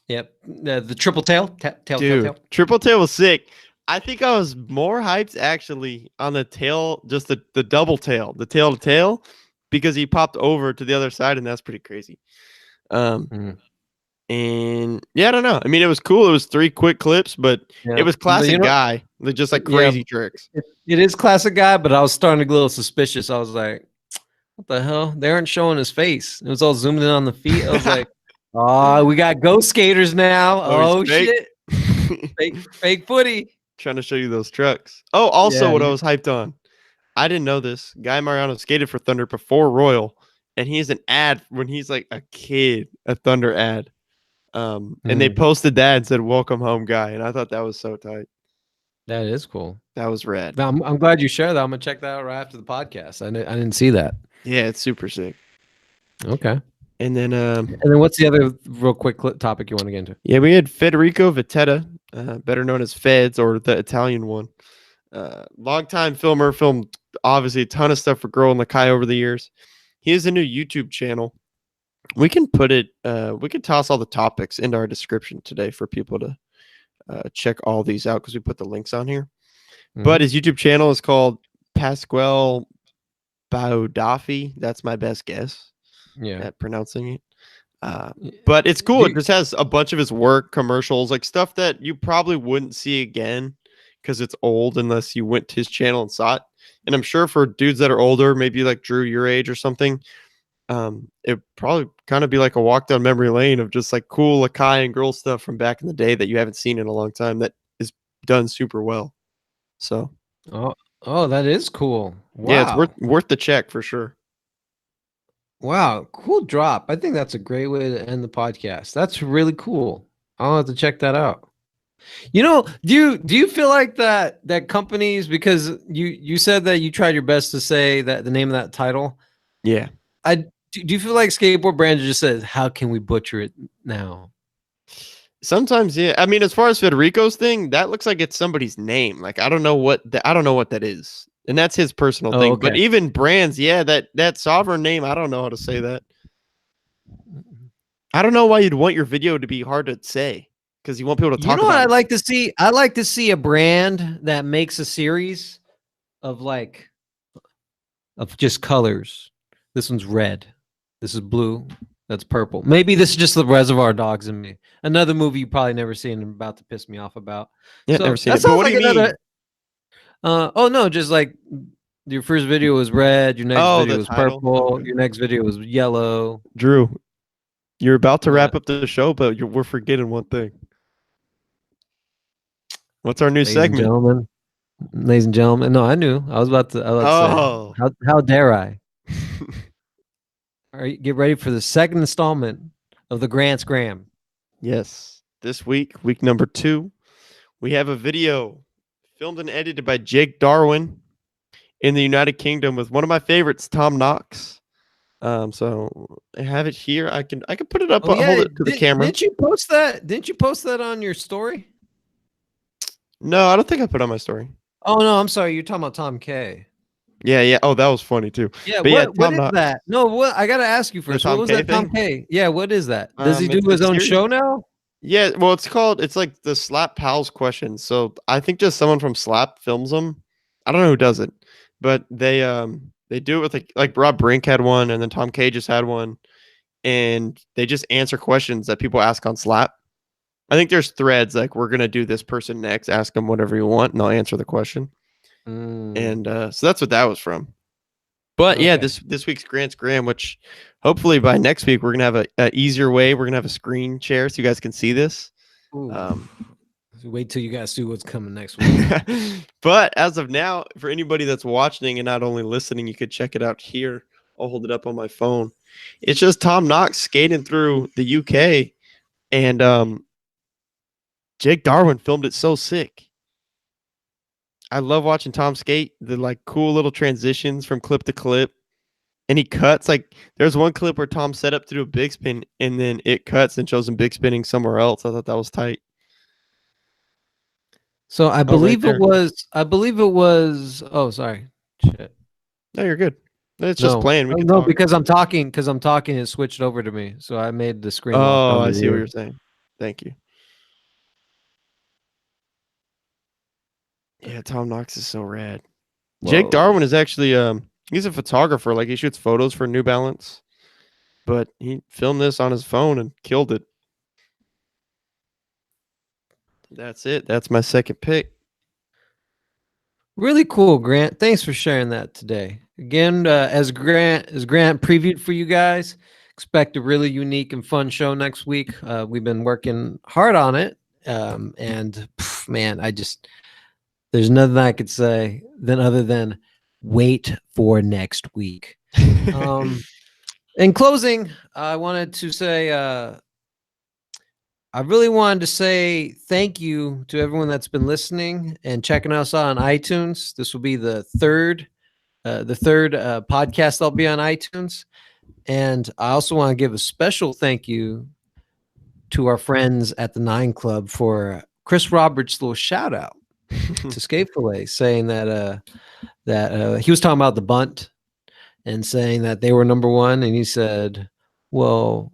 Yep. The triple tail. Tail. Triple tail was sick. I think I was more hyped actually on the tail, just the double tail, the tail to tail, because he popped over to the other side, and that's pretty crazy. And yeah, I don't know. I mean, it was cool. It was 3 quick clips, but it was classic Guy, just like crazy tricks. It is classic Guy, but I was starting to get a little suspicious. I was like, what the hell? They aren't showing his face. It was all zoomed in on the feet. I was like, oh, we got ghost skaters now. Oh shit. fake footy. Trying to show you those trucks. Oh, also what I was hyped on. I didn't know this. Guy Mariano skated for Thunder before Royal, and he has an ad when he's like a kid, a Thunder ad. And they posted that and said, "Welcome home, Guy." And I thought that was so tight. That is cool. That was rad. I'm glad you shared that. I'm gonna check that out right after the podcast. I didn't see that. Yeah, it's super sick. Okay. And then what's the other real quick topic you want to get into? Yeah, we had Federico Vitetta, better known as Feds, or the Italian one. Longtime filmer, filmed obviously a ton of stuff for Girl and Lakai over the years. He has a new YouTube channel. We can put it, we can toss all the topics into our description today for people to check all these out, because we put the links on here. But his YouTube channel is called Pasquale Baudafi. That's my best guess at pronouncing it. But it's cool. It just has a bunch of his work, commercials, like stuff that you probably wouldn't see again because it's old unless you went to his channel and saw it. And I'm sure for dudes that are older, maybe like Drew, your age or something, it probably kind of be like a walk down memory lane of just like cool Lakai and Girl stuff from back in the day that you haven't seen in a long time that is done super well. So oh, that is cool. Wow. Yeah, it's worth the check for sure. Wow, cool drop. I think that's a great way to end the podcast. That's really cool. I'll have to check that out. You know, do you feel like that companies, because you said that you tried your best to say that the name of that title? Yeah. Do you feel like skateboard brands just said, how can we butcher it now? Sometimes, yeah. I mean, as far as Federico's thing, that looks like it's somebody's name. Like, I don't know what that is. And that's his personal thing. Okay. But even brands, yeah, that sovereign name, I don't know how to say that. I don't know why you'd want your video to be hard to say, because you want people to talk about it. You know what I'd like to see? I like to see a brand that makes a series of just colors. This one's red. This is blue. That's purple. Maybe this is just the Reservoir Dogs in me. Another movie you probably never seen and about to piss me off about. Yeah, never seen it. But what do you mean? Oh no, just like Your first video was red. Your next Oh, video the was title. purple. Okay. Your next video was yellow. Drew, you're about to wrap What? up the show, but we're forgetting one thing. What's our new Ladies and segment? gentlemen. Ladies and gentlemen. No, I knew. I was about to say. Oh. How dare I? All right, get ready for the second installment of the Grant Scram. Yes. This week number 2, we have a video filmed and edited by Jake Darwin in the United Kingdom with one of my favorites, Tom Knox. So I have it here. I can put it up. Oh, yeah. Hold it to the camera. Didn't you post that? Didn't you post that on your story? No, I don't think I put it on my story. Oh no, I'm sorry. You're talking about Tom K. Yeah. Oh, that was funny too. Yeah, But yeah, what Tom is Knox. that? No, what I gotta ask you first. What Tom was K that Tom thing? K? Yeah, what is that? Does he do It's his own series. show now? Yeah, well, it's like the Slap Pals questions. So I think just someone from Slap films them. I don't know who does it, but they do it with like Rob Brink had one, and then Tom K just had one, and they just answer questions that people ask on Slap. I think there's threads like we're gonna do this person next, ask them whatever you want, and they'll answer the question. And so that's what that was from. But yeah, Okay. this week's Grant's Gram, which hopefully by next week we're gonna have a easier way. We're gonna have a screen share so you guys can see this. Wait till you guys see what's coming next week. But as of now, for anybody that's watching and not only listening, you could check it out here. I'll hold it up on my phone. It's just Tom Knox skating through the UK, and Jake Darwin filmed it so sick. I love watching Tom skate. The like cool little transitions from clip to clip, and he cuts. Like there's one clip where Tom set up to do a big spin, and then it cuts and shows him big spinning somewhere else. I thought that was tight. So I right believe there. it was. Oh, sorry. Shit. No, you're good. It's just playing. We can no, talk. because I'm talking. It switched over to me, so I made the screen. Oh, I see what you're saying. Thank you. Yeah, Tom Knox is so rad. Whoa. Jake Darwin is actually he's a photographer. Like he shoots photos for New Balance, but he filmed this on his phone and killed it. That's it. That's my second pick. Really cool, Grant. Thanks for sharing that today. Again, as Grant previewed for you guys, expect a really unique and fun show next week. We've been working hard on it, and man, there's nothing I could say other than wait for next week. In closing, I wanted to say I really wanted to say thank you to everyone that's been listening and checking us out on iTunes. This will be the third podcast that'll be on iTunes. And I also want to give a special thank you to our friends at the 9 Club for Chris Roberts' little shout out to Skate Fillet, saying that he was talking about the bunt and saying that they were number one. And he said, well,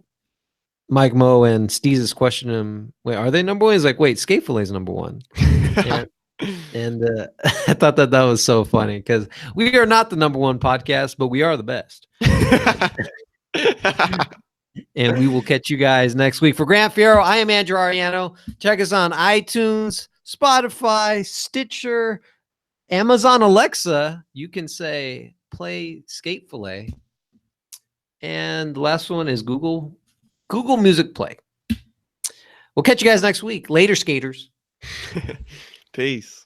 Mike Moe and Steezus questioned him, wait, are they number one? He's like, wait, Skate Fillet's number one. and I thought that was so funny because we are not the number one podcast, but we are the best. And we will catch you guys next week. For Grant Fierro, I am Andrew Ariano. Check us on iTunes, Spotify, Stitcher, Amazon Alexa. You can say, play Skate Fillet. And the last one is Google Music Play. We'll catch you guys next week. Later, skaters. Peace.